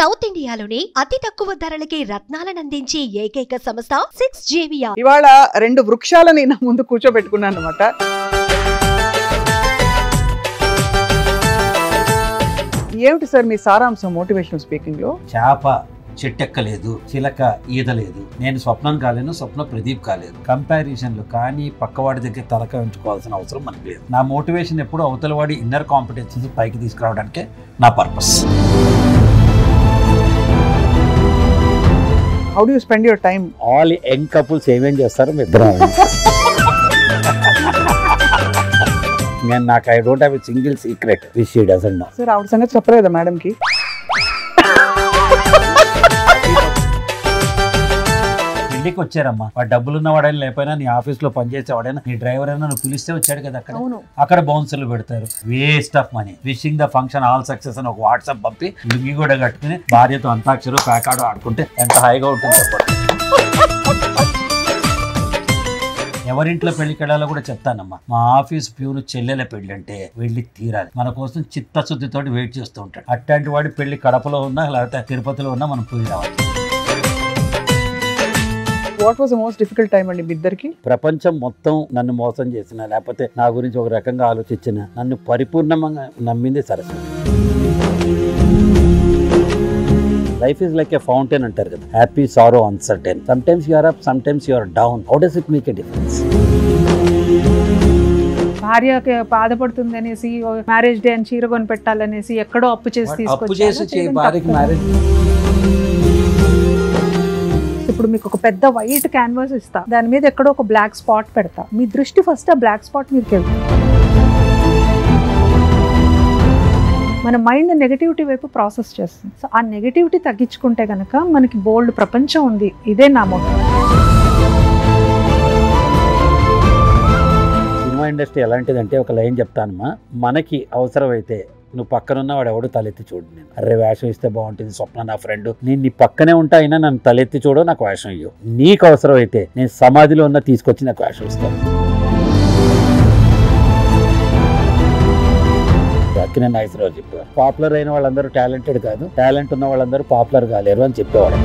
South ఇండియాలోనే అతి తక్కువ ధరలకి రత్నాలనందించే ఏకైక సంస్థ 6JVR. ఇవాళ రెండు వృక్షాలని నా ముందు కూర్చోబెట్టుకున్నాను అన్నమాట. ఏమిటి సార్ మీ సారాంశం మోటివేషనల్ స్పీకింగ్ లో? చేప చెట్టెక్కలేదు, చిలక ఈదలేదు, నేను స్వప్నం కాలేను, స్వప్న ప్రదీప్ కాలేదు. కంపారిజన్లు కానీ పక్కవాడి దగ్గర తలక ఉంచుకోవాల్సిన అవసరం మనకు లేదు. నా మోటివేషన్ ఎప్పుడు అవతల వాడి ఇన్నర్ కాంపిటెన్సెస్ పైకి తీసుకురావడానికే నా purpose. How do you spend your time? All young couples ఏమేం చేస్తారు మీ ఇద్దరం. నేను నాకు I don't have a single secret which she doesn't know. Sir ఆవిడ సంగతి చెప్పలేదా మేడం కి? ఇంటికి వచ్చారమ్మా, వాడు డబ్బులున్న వాడైనా లేకపోయినా నీ ఆఫీస్ లో పనిచేసేవాడైనా నీ డ్రైవర్ అయినా నువ్వు పిలిస్తే వచ్చాడు కదా. అక్కడ బౌన్సర్లు పెడతారు, waste of money. Wishing the function all success అని ఒక వాట్సాప్ పంపి లుంగి కూడా కట్టుకుని భార్యతో అంతాక్షరు ప్యాకాడు ఆడుకుంటే ఎంత హాయిగా ఉంటుంది చెప్పండి. ఎవరింట్లో పెళ్లికి వెళ్ళాలో కూడా చెప్తానమ్మా. మా ఆఫీస్ ప్యూను చెల్లెల పెళ్లి అంటే వెళ్ళి తీరాలి. మన కోసం చిత్తశుద్ధితో వెయిట్ చేస్తూ ఉంటాడు. అట్లాంటి వాడి పెళ్లి కడపలో ఉన్నా లేకపోతే తిరుపతిలో ఉన్నా మనం పోయి రావాలి. What was the most difficult time అండి మీ ఇద్దరికి? ప్రపంచం మొత్తం నన్ను మోసం చేసిన, లేకపోతే నా గురించి ఒక రకంగా ఆలోచించిన, నన్ను పరిపూర్ణంగా నమ్మింది Saraswati. Life is like a fountain అంటారు కదా, happy, sorrow, uncertain. Sometimes you are up, sometimes you are down. How does it make a difference? భార్యకి బాధపడుతుంది అనేసి మ్యారేజ్ డే అని చీర కొని పెట్టాలనేసి ఎక్కడో అప్పు చేసి తీసుకొచ్చి భార్యకి మ్యారేజ్. ఇప్పుడు మీకు ఒక పెద్ద వైట్ క్యాన్వాస్ ఇస్తా, దాని మీద ఎక్కడో ఒక బ్లాక్ స్పాట్ పెడతా, మీ దృష్టి ఫస్ట్ ఆ బ్లాక్ స్పాట్ మీదకి వెళ్తుంది. మన మైండ్ నెగటివిటీ వైపు ప్రాసెస్ చేస్తుంది. సో ఆ నెగటివిటీ తగ్గించుకుంటే కనుక మనకి బోల్డ్ ప్రపంచం ఉంది. ఇదే నా మోటో. సినిమా ఇండస్ట్రీ ఎలాంటిదంటే ఒక లైన్ చెప్తానమ్మా, మనకి అవసరమైతే నువ్వు పక్కనున్న వాడు ఎవడు తలెత్తి చూడు. నేను అరే వేషం ఇస్తే బాగుంటుంది, స్వప్న నా ఫ్రెండ్, నేను నీ పక్కనే ఉంటా, అయినా నన్ను తలెత్తి చూడవు, నాకు వేషం ఇవ్వు. నీకు అవసరం అయితే నేను సమాధిలో ఉన్న తీసుకొచ్చి నాకు వేషం ఇస్తాను. అక్కినే నాగేశ్వరరావు చెప్పేవారు, పాపులర్ అయిన వాళ్ళందరూ టాలెంటెడ్ కాదు, టాలెంట్ ఉన్న వాళ్ళందరూ పాపులర్ కాలేరు అని చెప్పేవాడు.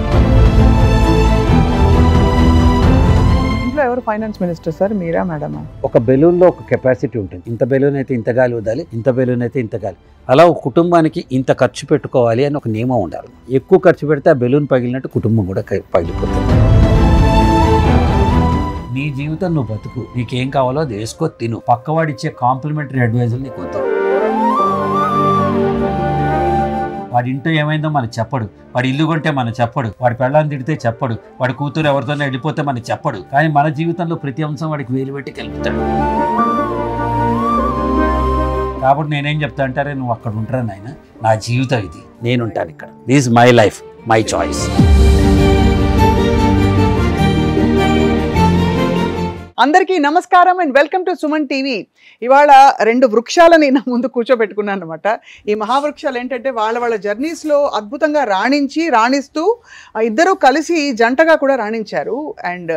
ఇంట్లో ఎవరు ఫైనాన్స్ మినిస్టర్ సార్, మీరా మేడమా? ఒక బెలూన్లో ఒక కెపాసిటీ ఉంటుంది. ఇంత బెలూన్ అయితే ఇంత గాలి వదాలి, ఇంత బెలూన్ అయితే ఇంత గాలి. అలా ఒక కుటుంబానికి ఇంత ఖర్చు పెట్టుకోవాలి అని ఒక నియమం ఉండాలి. ఎక్కువ ఖర్చు పెడితే ఆ బెలూన్ పగిలినట్టు కుటుంబం కూడా పగిలిపోతుంది. నీ జీవితం నువ్వు బతుకు, నీకేం కావాలో అది వేసుకో, తిను. పక్కవాడిచ్చే కాంప్లిమెంటరీ అడ్వైజులు నీకు వద్దు. వాడి ఇంట్లో ఏమైందో మనకు చెప్పడు, వాడి ఇల్లు కొంటే మనకు చెప్పడు, వాడి పెళ్ళాన్ని తిడితే చెప్పడు, వాడి కూతురు ఎవరితోనే వెళ్ళిపోతే మనకు చెప్పడు. కానీ మన జీవితంలో ప్రతి అంశం వాడికి వేలు పెట్టి కలుపుతాడు. కాబట్టి నేనేం చెప్తా అంటారే, నువ్వు అక్కడ ఉంటారా నాయన, నా జీవితం ఇది, నేనుంటాను ఇక్కడ. This my life, my choice. అందరికీ నమస్కారం and welcome to Suman TV. ఇవాళ రెండు వృక్షాలని నా ముందు కూర్చోబెట్టుకున్నాను అనమాట. ఈ మహావృక్షాలు ఏంటంటే వాళ్ళ జర్నీస్లో అద్భుతంగా రాణిస్తూ ఇద్దరూ కలిసి జంటగా కూడా రాణించారు. అండ్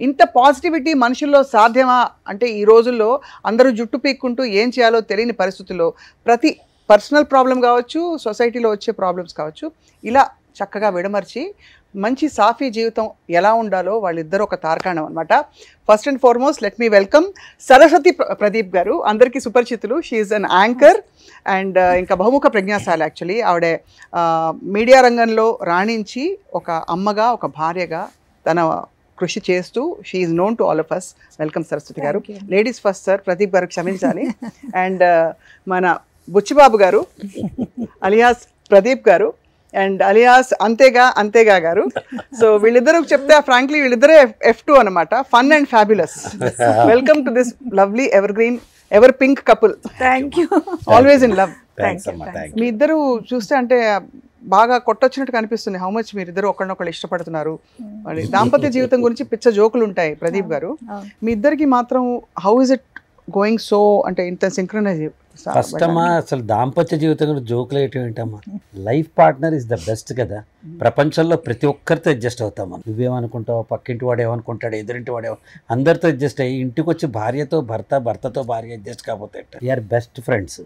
ఇంత పాజిటివిటీ మనుషుల్లో సాధ్యమా అంటే, ఈ రోజుల్లో అందరూ జుట్టు పీక్కుంటూ ఏం చేయాలో తెలియని పరిస్థితుల్లో ప్రతి పర్సనల్ ప్రాబ్లం కావచ్చు, సొసైటీలో వచ్చే ప్రాబ్లమ్స్ కావచ్చు, ఇలా చక్కగా విడమర్చి మంచి సాఫీ జీవితం ఎలా ఉండాలో వాళ్ళిద్దరూ ఒక తార్కాణం అనమాట. First and foremost let me welcome Saraswathi Pradeep garu. అందరికీ సుపరిచితులు. She is an anchor and ఇంకా బహుముఖ ప్రజ్ఞాశాలి. యాక్చువల్లీ ఆవిడ మీడియా రంగంలో రాణించి ఒక అమ్మగా, ఒక భార్యగా తన కృషి చేస్తూ she is known to all of us. Welcome Saraswathi garu. Ladies first sir, Pradeep గారు క్షమించాలి. అండ్ మన బుచ్చిబాబు గారు అలియాస్ ప్రదీప్ గారు అండ్ అలియాస్ అంతేగా గారు. సో వీళ్ళిద్దరూ చెప్తే ఫ్రాంక్లీ వీళ్ళిద్దరే F2 అనమాట, fun and fabulous. Welcome to this lovely evergreen ever pink couple. Thank you. Always in love. మీ ఇద్దరు చూస్తే అంటే బాగా కొట్టొచ్చినట్టు కనిపిస్తుంది. హౌ మచ్ మీరిద్దరు ఒకరినొకళ్ళు ఇష్టపడుతున్నారు. దాంపత్య జీవితం గురించి పిచ్చ జోకులు ఉంటాయి ప్రదీప్ గారు. మీ ఇద్దరికి మాత్రం how is it going so, అంటే ఇంత సింక్రనైజ్? కష్టమా అసలు దాంపత్య జీవితం కూడా జోకులు ఏంటమ్మా. Life partner is the best కదా. ప్రపంచంలో ప్రతి ఒక్కరితో అడ్జస్ట్ అవుతాం మనం. నువ్వేమనుకుంటావు, పక్కింటి వాడు ఏమనుకుంటాడు, ఎదురింటి వాడు అందరితో అడ్జస్ట్ అయ్యి ఇంటికి వచ్చి భార్యతో భర్తతో భార్య అడ్జస్ట్ కాకపోతే వీఆర్ బెస్ట్ ఫ్రెండ్స్.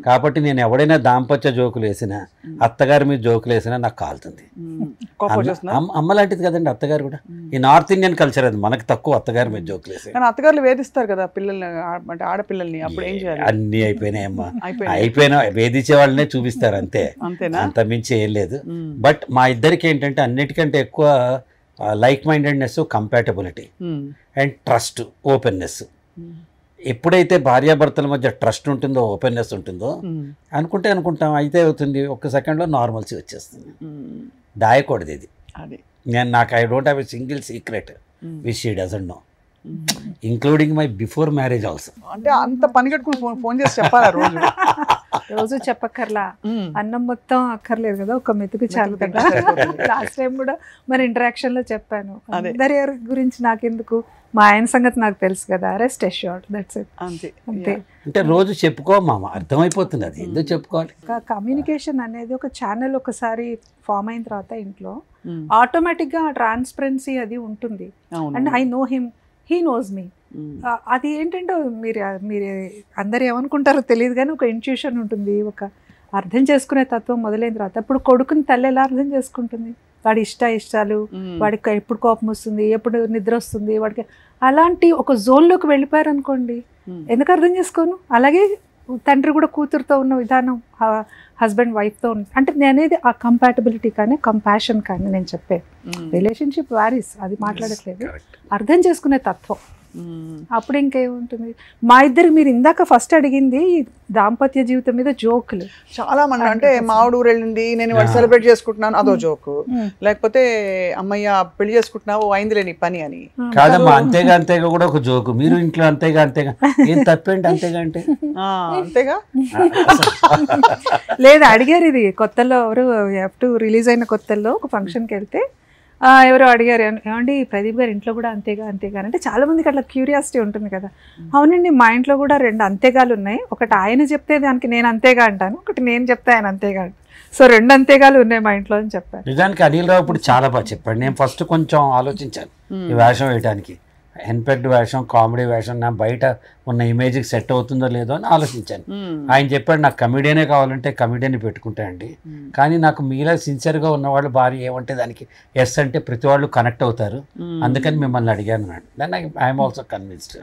కాబట్టి నేను ఎవడైనా దాంపత్య జోకులు వేసినా, అత్తగారి మీద జోకులు వేసినా నాకు కాలుతుంది. అమ్మ లాంటిది కదండి అత్తగారు కూడా. ఈ నార్త్ ఇండియన్ కల్చర్ అది, మనకు తక్కువ అత్తగారి మీద జోకులు వేసి. అత్తగారులు వేధిస్తారు కదా పిల్లల్ని, అంటే ఆడపిల్లల్ని, అప్పుడు ఏం చేయాలి? అన్ని అయిపోయినాయమ్మా, అయిపోయినా వేధించే వాళ్ళనే చూపిస్తారు అంతే, అంత మించి ఏం లేదు. బట్ మా ఇద్దరికి ఏంటంటే అన్నిటికంటే ఎక్కువ like mindedness, compatibility and trust, openness. ఎప్పుడైతే భార్యాభర్తల మధ్య ట్రస్ట్ ఉంటుందో, ఓపెన్నెస్ ఉంటుందో, అనుకుంటాం అయితే అవుతుంది, ఒక్క సెకండ్లో నార్మల్సీ వచ్చేస్తుంది. దాయకూడదు ఇది. నాకు I don't have a single secret which she doesn't know, including my before marriage also. అంటే అంత పని కట్టుకుని ఫోన్ చేసి చెప్పాలా రోజు చెప్పక్కర్లా, అన్నం మొత్తం అక్కర్లేదు కదా, ఒక మెతుకు చాలు కదా. లాస్ట్ టైం కూడా మరి ఇంటరాక్షన్ లో చెప్పాను, అందరి గురించి నాకెందుకు, మా ఆయన సంగతి నాకు తెలుసు కదా, రెస్ట్ అష్యూర్డ్, దట్స్ ఇట్. అంతే. అంటే రోజు చెప్పుకోమా, అర్థమైపోతుంది అది ఎందుకు చెప్పుకోవాలి. కమ్యూనికేషన్ అనేది ఒక ఛానల్ ఒకసారి ఫామ్ అయిన తర్వాత ఇంట్లో ఆటోమేటిక్ గా ట్రాన్స్పరెన్సీ అది ఉంటుంది. And I know him, he knows me. అది ఏంటంటే మీరు అందరు ఏమనుకుంటారో తెలియదు కానీ ఒక ఇంట్యూషన్ ఉంటుంది, ఒక అర్థం చేసుకునే తత్వం మొదలైన తర్వాత ఇప్పుడు కొడుకుని తల్లి ఎలా అర్థం చేసుకుంటుంది, వాడి ఇష్టాలు, వాడికి ఎప్పుడు కోపం వస్తుంది, ఎప్పుడు నిద్ర వస్తుంది, వాడికి అలాంటి ఒక జోన్లోకి వెళ్ళిపోయారు అనుకోండి, ఎందుకు అర్థం చేసుకోను. అలాగే తండ్రి కూడా కూతురుతో ఉన్న విధానం, హస్బెండ్ వైఫ్తో అంటే నేనేది ఆ కంపాటబిలిటీ కానీ కంపాషన్ కానీ నేను చెప్పే రిలేషన్షిప్ వారీస్, అది మాట్లాడట్లేదు, అర్థం చేసుకునే తత్వం. అప్పుడు ఇంకేముంటుంది. మా ఇద్దరు మీరు ఇందాక ఫస్ట్ అడిగింది దాంపత్య జీవితం మీద జోకులు చాలా మంది. అంటే మామిడి ఊరు వెళ్ళింది, నేను వాడు సెలబ్రేట్ చేసుకుంటున్నాను, అదో జోకు. లేకపోతే అమ్మయ్య పెళ్లి చేసుకుంటున్నావు, అయింది లేని పని అని. కాదమ్మా, అంతేగా కూడా ఒక జోకు. మీరు ఇంట్లో అంతేగా ఏం తప్పేంటి అంతేగా అంటే అంతేగా లేదు. అడిగారు ఇది కొత్తలో, ఎవరు ఎఫ్2 రిలీజ్ అయిన కొత్తల్లో ఒక ఫంక్షన్కి వెళ్తే ఎవరో అడిగారు, ఏమండి ప్రదీప్ గారు ఇంట్లో కూడా అంతేగా అంటే చాలా మందికి అట్లా క్యూరియాసిటీ ఉంటుంది కదా. అవునండి, మా ఇంట్లో కూడా 2 అంతేగాలు ఉన్నాయి, ఒకటి ఆయన చెప్తే దానికి నేను అంతేగా అంటాను, ఒకటి నేను చెప్తే ఆయన అంతేగా అంటాను. సో 2 అంతేగాలు ఉన్నాయి మా ఇంట్లో అని చెప్పాను. నిజానికి అనిల్ రావు ఇప్పుడు చాలా బాగా చెప్పాడు. నేను ఫస్ట్ కొంచెం ఆలోచించాను ఈ వేషం వేయడానికి, ఎన్పెక్ట్ వేషం, కామెడీ వేషం, నా బయట ఉన్న ఇమేజ్కి సెట్ అవుతుందో లేదో అని ఆలోచించాను. ఆయన చెప్పాడు నాకు కమిడియనే కావాలంటే కమిడియన్ పెట్టుకుంటాయండి, కానీ నాకు మీలా సిన్సియర్గా ఉన్నవాళ్ళు భార్య ఏమంటే దానికి ఎస్ అంటే ప్రతి వాళ్ళు కనెక్ట్ అవుతారు, అందుకని మిమ్మల్ని అడిగాను అన్నాడు. దాన్ని ఐఎమ్ ఆల్సో కన్విన్స్డ్.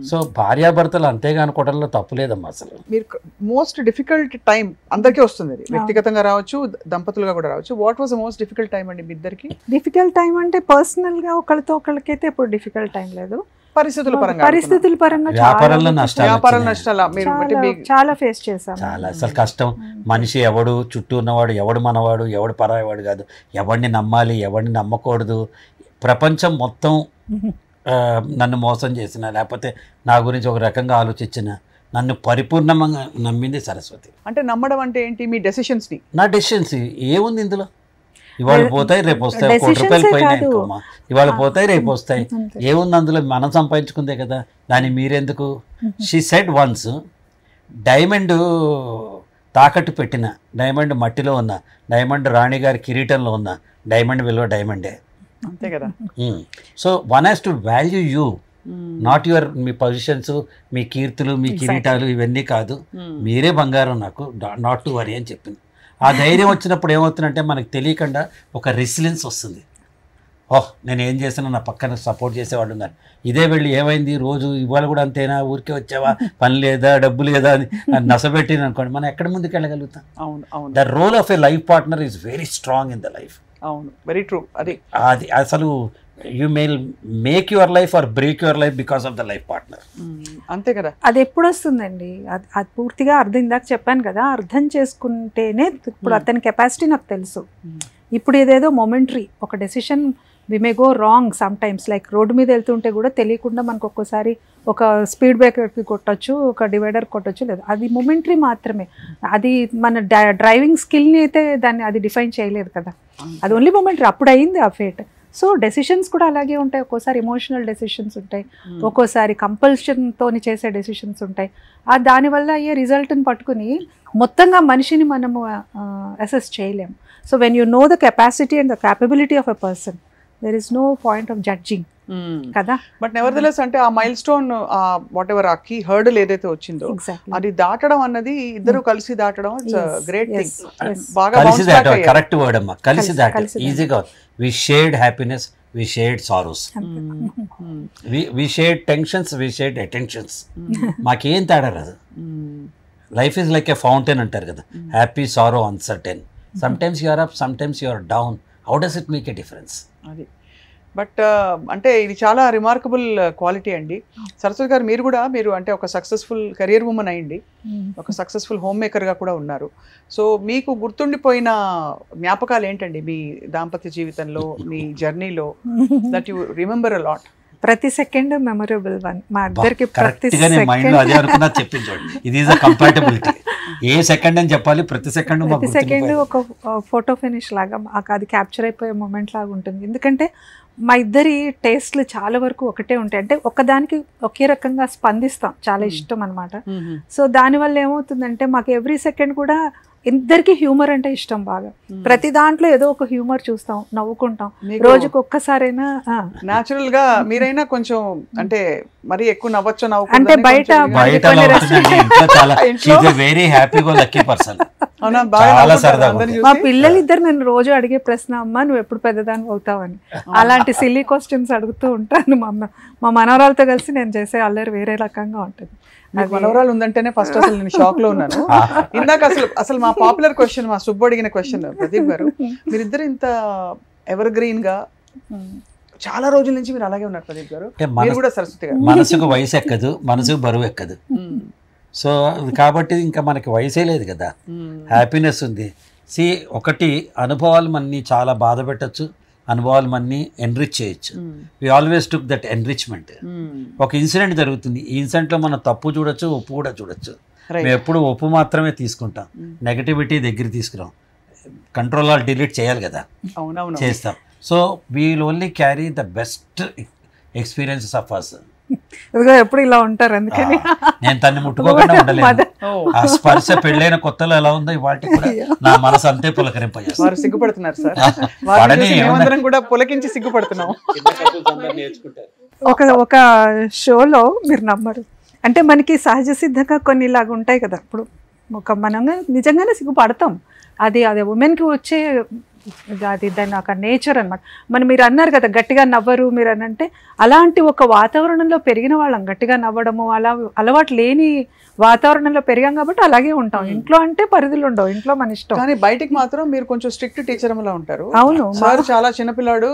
సో భార్యాభర్తలు అంతేగా అనుకోవడంలో తప్పు లేదమ్మా. అసలు మీరు మోస్ట్ డిఫికల్ట్ టైం అందరికీ వస్తుంది, వ్యక్తిగతంగా రావచ్చు, దంపతులుగా కూడా రావచ్చు. What was the most difficult time అండి మీ ఇద్దరికి? డిఫికల్ట్ టైం అంటే పర్సనల్గా ఒకళ్ళకైతే ఇప్పుడు డిఫికల్ట్ టైం లేదు, పరిస్థితుల పరంగా చాలా ఫేస్ చేశాం. చాలా అసలు కష్టం. మనిషి ఎవడు, చుట్టూ ఉన్నవాడు ఎవడు మనవాడు, ఎవడు పరాయవాడు కాదు, ఎవడిని నమ్మాలి, ఎవడిని నమ్మకూడదు. ప్రపంచం మొత్తం నన్ను మోసం చేసిన, లేకపోతే నా గురించి ఒక రకంగా ఆలోచించిన, నన్ను పరిపూర్ణంగా నమ్మింది సరస్వతి. అంటే నమ్మడం అంటే ఏంటి? మీ డెసిషన్స్ ని. నా డెసిషన్స్ ఏముంది ఇందులో, ఇవాళ పోతాయి రేపు వస్తాయి, ₹1 పైన అనుకోమా, ఇవాళ పోతాయి రేపు వస్తాయి, ఏముంది అందులో, మనం సంపాదించుకుందే కదా, దాన్ని మీరెందుకు. షీ సెడ్ వన్స్, డైమండ్ తాకట్టు పెట్టిన, డైమండ్ మట్టిలో ఉన్న, డైమండ్ రాణి గారి కిరీటంలో ఉన్న డైమండ్ విలువ డైమండే, అంతే కదా. So one has to value you, not your మీ పొజిషన్స్, మీ కీర్తులు, మీ కిరీటాలు ఇవన్నీ కాదు, మీరే బంగారం నాకు, నాట్ టు వరీ అని చెప్పింది. ఆ ధైర్యం వచ్చినప్పుడు ఏమవుతుందంటే మనకు తెలియకుండా ఒక రెసిలియన్స్ వస్తుంది. ఓహ్ నేను ఏం చేసినా నా పక్కన సపోర్ట్ చేసేవాళ్ళు ఉన్నారు. ఇదే వెళ్ళి ఏమైంది రోజు ఇవాళ కూడా అంతేనా, ఊరికే వచ్చావా, పని లేదా, డబ్బు లేదా అని నసబెట్టిన అనుకోండి, మనం ఎక్కడ ముందుకు వెళ్ళగలుగుతాం. The role of a life partner is very strong in the life. అవును, వెరీ ట్రూ. అది అసలు you may make your life or break your life because of the life partner. అంతే కదా. అది ఎప్పుడు వస్తుందండి, అది పూర్తిగా అర్థం, ఇందాక చెప్పాను కదా, అర్థం చేసుకుంటేనే. ఇప్పుడు అతని కెపాసిటీ నాకు తెలుసు. ఇప్పుడు ఏదేదో మొమెంటరీ ఒక decision, we may go wrong sometimes. Like road మీద వెళ్తుంటే కూడా తెలియకుండా మనకు ఒక్కోసారి ఒక స్పీడ్ బ్రేకర్కి కొట్టచ్చు, ఒక డివైడర్ కొట్టచ్చు, లేదు, అది మొమెంటరీ మాత్రమే. అది మన డ్రైవింగ్ స్కిల్ని అయితే దాన్ని అది డిఫైన్ చేయలేదు కదా, అది ఓన్లీ మొమెంటరీ. అప్పుడు అయింది ఆ ఫేట్. సో డెసిషన్స్ కూడా అలాగే ఉంటాయి. ఒక్కోసారి ఎమోషనల్ డెసిషన్స్ ఉంటాయి, ఒక్కోసారి కంపల్షన్తో చేసే డెసిషన్స్ ఉంటాయి. దానివల్ల అయ్యే రిజల్ట్ని పట్టుకుని మొత్తంగా మనిషిని మనము అసెస్ చేయలేము. So when you know the capacity and the capability of a person there is no point of judging కదా. బట్ నెవర్దెలెస్ అంటే ఆ మైల్ స్టోన్ వాట్ ఎవర్ ఆ కీ హర్డల్ ఏదైతే వచ్చిందో అది దాటడం అన్నది ఇద్దరు కలిసి దాటడం గ్రేట్ థింగ్. బాగా కలిసి దాటడం కరెక్ట్ వర్డ్ అమ్మా, కలిసి దాటడం ఈజీగా. We shared happiness, we shared sorrows, we shared tensions, we shared attentions. మాకేం తేడా రాదు. Life is like a fountain అంటారు కదా, happy, sorrow, uncertain. Sometimes you are up, sometimes you are down. How does it make a difference? అది but అంటే ఇది చాలా remarkable quality అండి. సరస్వతి గారు మీరు అంటే ఒక సక్సెస్ఫుల్ కెరియర్ ఉమెన్ అయ్యండి, ఒక సక్సెస్ఫుల్ హోమ్ మేకర్గా కూడా ఉన్నారు. సో మీకు గుర్తుండిపోయిన జ్ఞాపకాలు ఏంటండి మీ దాంపత్య జీవితంలో, మీ జర్నీలో that you remember a lot? ప్రతి సెకండ్ మెమరబుల్ వన్. మా ఇద్దరికి ప్రతి ఏ సెకండ్ అని చెప్పాలి, ప్రతి సెకండ్ ఒక ఫోటో ఫినిష్ లాగా మాకు అది క్యాప్చర్ అయిపోయే మూమెంట్ లాగా ఉంటుంది. ఎందుకంటే మా ఇద్దరి టేస్ట్లు చాలా వరకు ఒకటే ఉంటాయి. అంటే ఒకదానికి ఒకే రకంగా స్పందిస్తాం, చాలా ఇష్టం అనమాట. సో దానివల్ల ఏమవుతుందంటే మాకు ఎవ్రీ సెకండ్ కూడా ఇద్దరికి హ్యూమర్ అంటే ఇష్టం బాగా. ప్రతి దాంట్లో ఏదో ఒక హ్యూమర్ చూస్తాం, నవ్వుకుంటాం. రోజుకి ఒక్కసారైనా నేచురల్ గా మీరైనా కొంచెం అంటే మరి ఎక్కువ నవ్వచ్చు అంటే బయట మా పిల్లలిద్దరు నేను రోజు అడిగే ప్రశ్న, అమ్మ నువ్వు ఎప్పుడు పెద్దదాన్ని అవుతావని. అలాంటి సిల్లీ క్వశ్చన్స్ అడుగుతూ ఉంటాను. మా మనవరాలతో కలిసి నేను చేసే అల్లరి వేరే రకంగా ఉంటుంది. మనవరాలు ఉందంటేనే ఫస్ట్ అసలు నేను షాక్ లో ఉన్నాను. ఇందాక అసలు మా పాపులర్ క్వశ్చన్, మా సుబ్బు అడిగిన క్వశ్చన్, ప్రదీప్ గారు మీరిద్దరు ఇంత ఎవర్ గ్రీన్ గా చాలా రోజుల నుంచి మీరు అలాగే ఉన్నారు ప్రదీప్ గారు, మీరు కూడా సరస్వతి గారు. మనసుకు వయసు ఎక్కదు, మనసుకు బరువు ఎక్కదు. సో కాబట్టి ఇంకా మనకి వయసే లేదు కదా, హ్యాపీనెస్ ఉంది. ఒకటి అనుభవాలు మనని చాలా బాధ పెట్టచ్చు, అనుభవాలు మనని ఎన్రిచ్ చేయొచ్చు. We always took that enrichment. ఒక ఇన్సిడెంట్ జరుగుతుంది, ఈ ఇన్సిడెంట్లో మనం తప్పు చూడొచ్చు, ఒప్పు కూడా చూడొచ్చు. మేము ఎప్పుడు ఒప్పు మాత్రమే తీసుకుంటాం, నెగటివిటీ దగ్గర తీసుకురాం. కంట్రోల్ ఆల్ డిలీట్ చేయాలి కదా, చేస్తాం. So we will only carry the best experiences of us. ఎప్పుడు ఇలా ఉంటారు, అందుకని నేను తన్ని ముట్టుకోకుండా ఉండలేదు. ఆ స్పర్శ పెళ్ళైన కొత్తలో ఎలా ఉందో ఇవాటి కూడా నా మనసు అంతే పులకరింపజేస్తుంది. వారు సిగ్గుపడుతున్నారు సార్, కూడా పులకించి సిగ్గుపడుతున్నాం. ఒక షోలో మీరు నమ్మరు, అంటే మనకి సహజ సిద్ధంగా కొన్ని ఇలాగ ఉంటాయి కదా. ఇప్పుడు మనం నిజంగానే సిగ్గుపడతాం, అది ఉమెన్కి వచ్చే అది దాని ఒక నేచర్ అనమాట. మీరు అన్నారు కదా గట్టిగా నవ్వరు మీరు అని, అంటే అలాంటి ఒక వాతావరణంలో పెరిగిన వాళ్ళం. గట్టిగా నవ్వడము అలా అలవాటు లేని వాతావరణంలో పెరిగాం కాబట్టి అలాగే ఉంటాం. ఇంట్లో అంటే పరిధులు ఉండవు, ఇంట్లో మన ఇష్టం. కానీ బయటికి మాత్రం మీరు కొంచెం స్ట్రిక్ట్ టీచర్ లా ఉంటారు. అవును, సార్ చాలా చిన్నపిల్లాడు,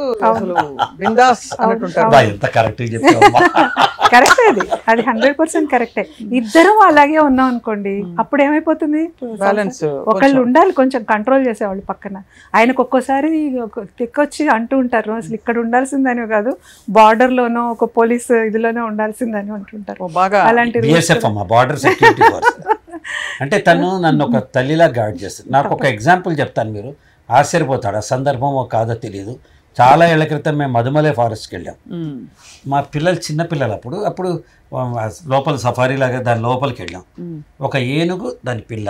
బిందాస్ అన్నట్టుంటారు. కరెక్టే, అది 100% కరెక్టే. ఇద్దరం అలాగే ఉన్నాం అనుకోండి, అప్పుడు ఏమైపోతుంది, బ్యాలెన్స్ ఒకళ్ళు ఉండాలి కొంచెం కంట్రోల్ చేసేవాళ్ళు పక్కన. ఆయనకు ఒక్కోసారి తిక్కొచ్చి అంటూ ఉంటారు, అసలు ఇక్కడ ఉండాల్సిందని కాదు, బార్డర్ లోనో ఒక పోలీస్ ఇదిలోనో ఉండాల్సిందని అంటుంటారు. అలాంటి అంటే తను నన్ను ఒక తల్లిలా గైడ్ చేస్తుంది. నాకు ఒక ఎగ్జాంపుల్ చెప్తాను, మీరు ఆశ్చర్యపోతాడు. ఆ సందర్భమో కాదో తెలియదు. చాలా ఏళ్ల క్రితం మేము మధుమలై ఫారెస్ట్కి వెళ్ళాం. మా పిల్లలు చిన్నపిల్లలు అప్పుడు లోపల సఫారీ లాగా దాని లోపలికి వెళ్ళాం. ఒక ఏనుగు దాని పిల్ల,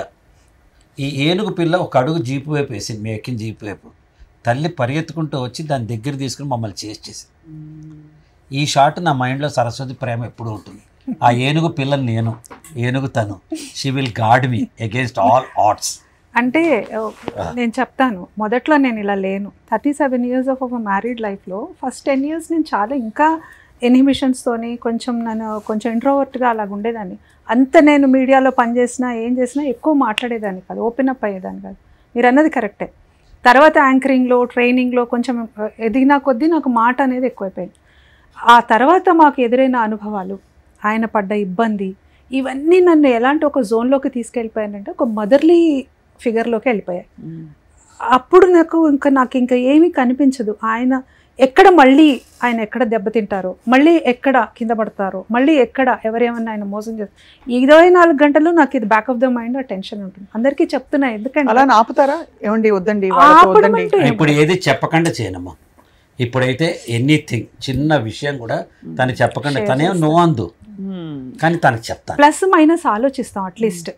ఈ ఏనుగు పిల్ల ఒక అడుగు జీపు వైపు వేసింది, మేము ఎక్కిన జీపు వైపు. తల్లి పరిగెత్తుకుంటూ వచ్చి దాని దగ్గర తీసుకుని మమ్మల్ని చేసేసి. ఈ షాట్ నా మైండ్లో సరస్వతి ప్రేమ ఎప్పుడూ ఉంటుంది. ఆ ఏనుగు పిల్లని నేను, ఏనుగు తను. She will guard me against all odds. అంటే నేను చెప్తాను, మొదట్లో నేను ఇలా లేను. 37 years ఆఫ్ ఒక మ్యారీడ్ లైఫ్లో ఫస్ట్ 10 years నేను చాలా ఇంకా ఇన్హిబిషన్స్తోని కొంచెం ఇంట్రోవర్ట్గా అలాగ ఉండేదాన్ని. అంత నేను మీడియాలో పనిచేసినా ఏం చేసినా ఎక్కువ మాట్లాడేదాన్ని కాదు, ఓపెన్ అప్ అయ్యేదాన్ని కాదు. మీరు అన్నది కరెక్టే. తర్వాత యాంకరింగ్లో, ట్రైనింగ్లో కొంచెం ఎదిగినా కొద్దీ నాకు మాట అనేది ఎక్కువైపోయింది. ఆ తర్వాత మాకు ఎదురైన అనుభవాలు, ఆయన పడ్డ ఇబ్బంది, ఇవన్నీ నన్ను ఎలాంటి ఒక జోన్లోకి తీసుకెళ్ళిపోయానంటే ఒక మదర్లీ ఫిగర్లోకి వెళ్ళిపోయాయి. అప్పుడు నాకు ఇంకా ఏమీ కనిపించదు. ఆయన ఎక్కడ దెబ్బతింటారో, మళ్ళీ ఎక్కడ కింద పడతారో, మళ్ళీ ఎక్కడ ఎవరేమన్నా ఆయన మోసం చేస్తారు. 24 గంటలు నాకు ఇది back of the mind tension ఉంటుంది. అందరికీ చెప్తున్నా, ఎందుకంటే అలా ఆపుతారా ఏమండి, వద్దండి ఇప్పుడు ఏది చెప్పకుండా చేయనమ్మా. ఇప్పుడైతే ఎనీథింగ్ చిన్న విషయం కూడా తను చెప్పకుండా, తనే నో అందు కానీ తనకు చెప్తాను. ప్లస్ మైనస్ ఆలోచిస్తాం అట్లీస్ట్.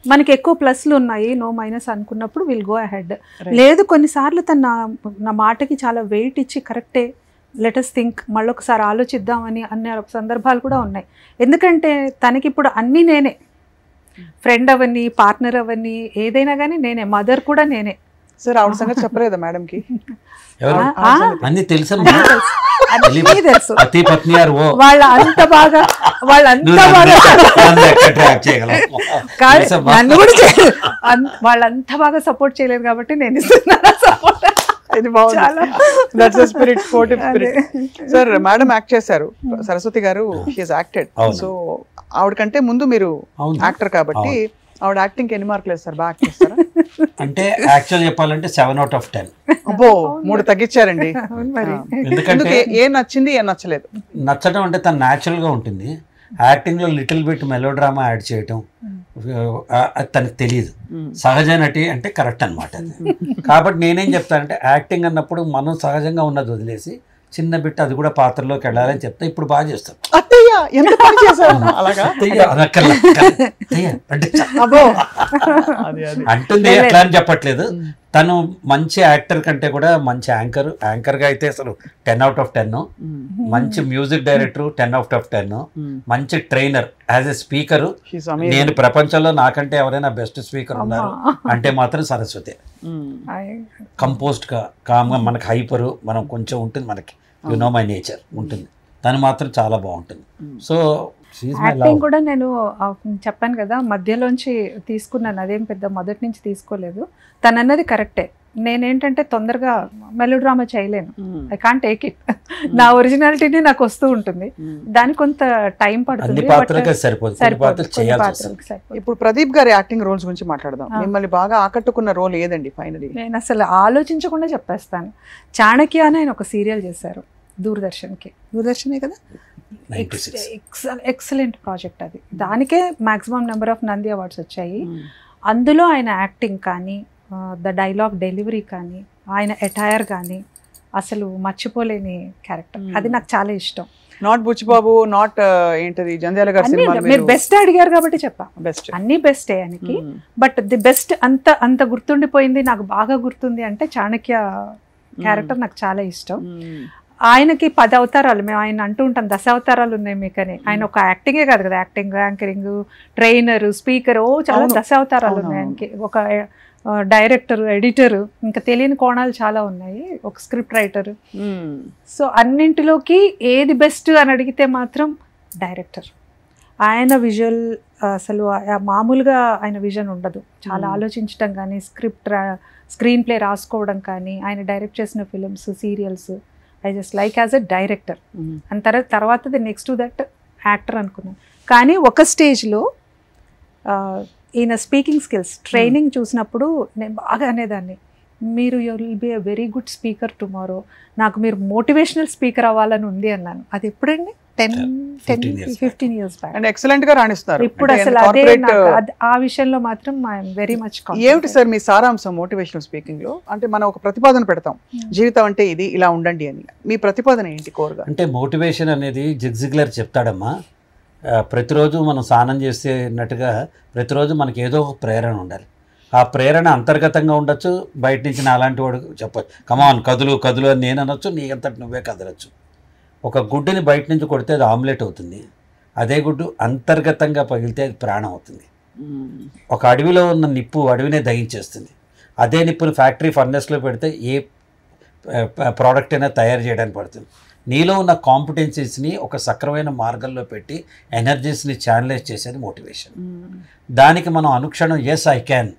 మనకి ఎక్కువ ప్లస్లు ఉన్నాయి, నో మైనస్ అనుకున్నప్పుడు విల్ గో అహెడ్. లేదు కొన్నిసార్లు నా మాటకి చాలా వెయిట్ ఇచ్చి కరెక్టే లెటస్ థింక్ మళ్ళీ ఒకసారి ఆలోచిద్దామని అనే సందర్భాలు కూడా ఉన్నాయి. ఎందుకంటే తనకి ఇప్పుడు అన్నీ నేనే, ఫ్రెండ్ అవన్నీ, పార్ట్నర్ అవన్నీ, ఏదైనా కానీ నేనే, మదర్ కూడా నేనే. సార్ ఆవిడ సంగతి చెప్పలేదా మేడంకి? అన్ని తెలుసు, అన్నీ తెలుసు. పతి పత్ని వాళ్ళంతా బాగా నన్ను కూడా వాళ్ళంతా బాగా సపోర్ట్ చేయలేదు కాబట్టి నేను ఇస్తున్నాను సపోర్ట్. ఇది బాగుంది, that's spirit, sportive spirit. Sir madam act చేశారు, సరస్వతి గారు షీ హస్ యాక్టెడ్. సో ఆవిడకంటే ముందు మీరు యాక్టర్ కాబట్టి ఆవిడ యాక్టింగ్ ఎన్ని మార్కులు వేస్తారు? బాగా యాక్ట్ చేస్తారా? అంటే యాక్చువల్ చెప్పాలంటే 7 out of 10. అబ్బో 3 తగ్గించారండి. ఎందుకంటే ఏం నచ్చింది ఏం నచ్చలేదు? నచ్చడం అంటే తను న్యాచురల్ గా ఉంటుంది. యాక్టింగ్ లో little bit melodrama add చేయటం అది తనకు తెలియదు. సహజ నటి అంటే కరెక్ట్ అనమాట అది. కాబట్టి నేనేం చెప్తానంటే యాక్టింగ్ అన్నప్పుడు మనం సహజంగా ఉన్నది వదిలేసి చిన్న బిట్ అది కూడా పాత్రలోకి వెళ్ళాలని చెప్తా. ఇప్పుడు బాగా చేస్తాం. అంటుంది ఎట్లా అని చెప్పట్లేదు. తను మంచి యాక్టర్ కంటే కూడా మంచి యాంకర్ గా అయితే అసలు 10 out of 10. మంచి మ్యూజిక్ డైరెక్టర్ 10 out of 10. మంచి ట్రైనర్, యాజ్ ఎ స్పీకర్ నేను ప్రపంచంలో నాకంటే ఎవరైనా బెస్ట్ స్పీకర్ ఉన్నారు అంటే మాత్రం సరస్వతి. కంపోజ్డ్ గా కామ్గా, మనకి హైపరు మనం కొంచెం ఉంటుంది, మనకి యు నో మై నేచర్ ఉంటుంది. తను మాత్రం చాలా బాగుంటుంది. సో యాక్టింగ్ కూడా నేను చెప్పాను కదా మధ్యలోంచి తీసుకున్నాను, అదేం పెద్ద మొదటి నుంచి తీసుకోలేదు. తను అన్నది కరెక్టే. నేనేంటంటే తొందరగా మెలో డ్రామా చేయలేను, ఐ కాంట్ టేక్ ఇట్. నా ఒరిజినాలిటీని నాకు వస్తూ ఉంటుంది, దానికి కొంత టైం పడుతుంది. ఇప్పుడు ప్రదీప్ గారి యాక్టింగ్ రోల్స్ గురించి మాట్లాడదాం. మిమ్మల్ని బాగా ఆకట్టుకున్న రోల్ ఏదండి ఫైనలీ? నేను అసలు ఆలోచించకుండా చెప్పేస్తాను. చాణక్య అని ఆయన ఒక సీరియల్ చేశారు దూరదర్శనే కదా, ఎక్సలెంట్ ప్రాజెక్ట్ అది. దానికే maximum number of Nandi awards వచ్చాయి. అందులో ఆయన యాక్టింగ్ కానీ, ద డైలాగ్ డెలివరీ కానీ, ఆయన అటైర్ కానీ అసలు మర్చిపోలేని క్యారెక్టర్. అది నాకు చాలా ఇష్టం. నాట్ బుచ్చిబాబు, నాట్ ఏంటది జంధ్యాల గారి సినిమా. మీరు బెస్ట్ అడిగారు కాబట్టి చెప్పా, బెస్ట్ అన్ని బెస్టే ఆయనకి. బట్ ది బెస్ట్ అంత గుర్తుండిపోయింది, నాకు బాగా గుర్తుంది అంటే చాణక్య క్యారెక్టర్ నాకు చాలా ఇష్టం. ఆయనకి 10 అవతారాలు, మేము ఆయన అంటూ ఉంటాం 10 అవతారాలు ఉన్నాయి మీకని. ఆయన ఒక యాక్టింగే కాదు కదా, యాక్టింగ్, యాంకరింగ్, ట్రైనర్, స్పీకర్, చాలా 10 అవతారాలు ఉన్నాయి ఆయనకి. ఒక డైరెక్టర్, ఎడిటర్, ఇంకా తెలియని కోణాలు చాలా ఉన్నాయి, ఒక స్క్రిప్ట్ రైటర్. సో అన్నింటిలోకి ఏది బెస్ట్ అని అడిగితే మాత్రం డైరెక్టర్. ఆయన విజువల్ అసలు మామూలుగా ఆయన విజన్ ఉండదు, చాలా ఆలోచించడం కానీ, స్క్రీన్ ప్లే రాసుకోవడం కానీ, ఆయన డైరెక్ట్ చేసిన films, serials I just like as a director. And తర్వాత the next to that actor అనుకున్నాను. కానీ ఒక స్టేజ్లో ఈయన స్పీకింగ్ స్కిల్స్ ట్రైనింగ్ చూసినప్పుడు నేను బాగా అనేదాన్ని, మీరు you will be a very good speaker tomorrow, నాకు మీరు మోటివేషనల్ స్పీకర్ అవ్వాలని ఉంది అన్నాను. అది ఎప్పుడండి? 10-15 years బ్యాక్. అండ్ ఎక్సలెంట్ గా రాణిస్తారు ఇప్పుడు. అసలు అదే ఆ విషయంలో మాత్రం ఐఎమ్ వెరీ మచ్. ఏమిటి సార్ మీ సారాంశం మోటివేషనల్ స్పీకింగ్ లో? అంటే మనం ఒక ప్రతిపాదన పెడతాం, జీవితం అంటే ఇది, ఇలా ఉండండి అని. మీ ప్రతిపాదన ఏంటి కోరుగా? అంటే మోటివేషన్ అనేది జిగ్జిగ్లర్ చెప్తాడమ్మా, ప్రతిరోజు మనం స్నానం చేసేటట్టుగా ప్రతిరోజు మనకి ఏదో ఒక ప్రేరణ ఉండాలి. ఆ ప్రేరణ అంతర్గతంగా ఉండొచ్చు, బయట నుంచి నా అలాంటి వాడు చెప్పచ్చు, కమాన్ కదులు అని నేను అనొచ్చు, నీ అంతటి నువ్వే కదలొచ్చు. ఒక గుడ్డుని బయట నుంచి కొడితే అది ఆమ్లెట్ అవుతుంది, అదే గుడ్డు అంతర్గతంగా పగిలితే అది ప్రాణం అవుతుంది. ఒక అడవిలో ఉన్న నిప్పు అడవినే దహించేస్తుంది, అదే నిప్పుని ఫ్యాక్టరీ ఫర్నెస్లో పెడితే ఏ ప్రోడక్ట్ అయినా తయారు చేయడానికి పడుతుంది. నీలో ఉన్న కాంపిటెన్సీస్ని ఒక సక్రమైన మార్గంలో పెట్టి ఎనర్జీస్ని ఛానలైజ్ చేసేది మోటివేషన్. దానికి మనం అనుక్షణం ఎస్ ఐ క్యాన్,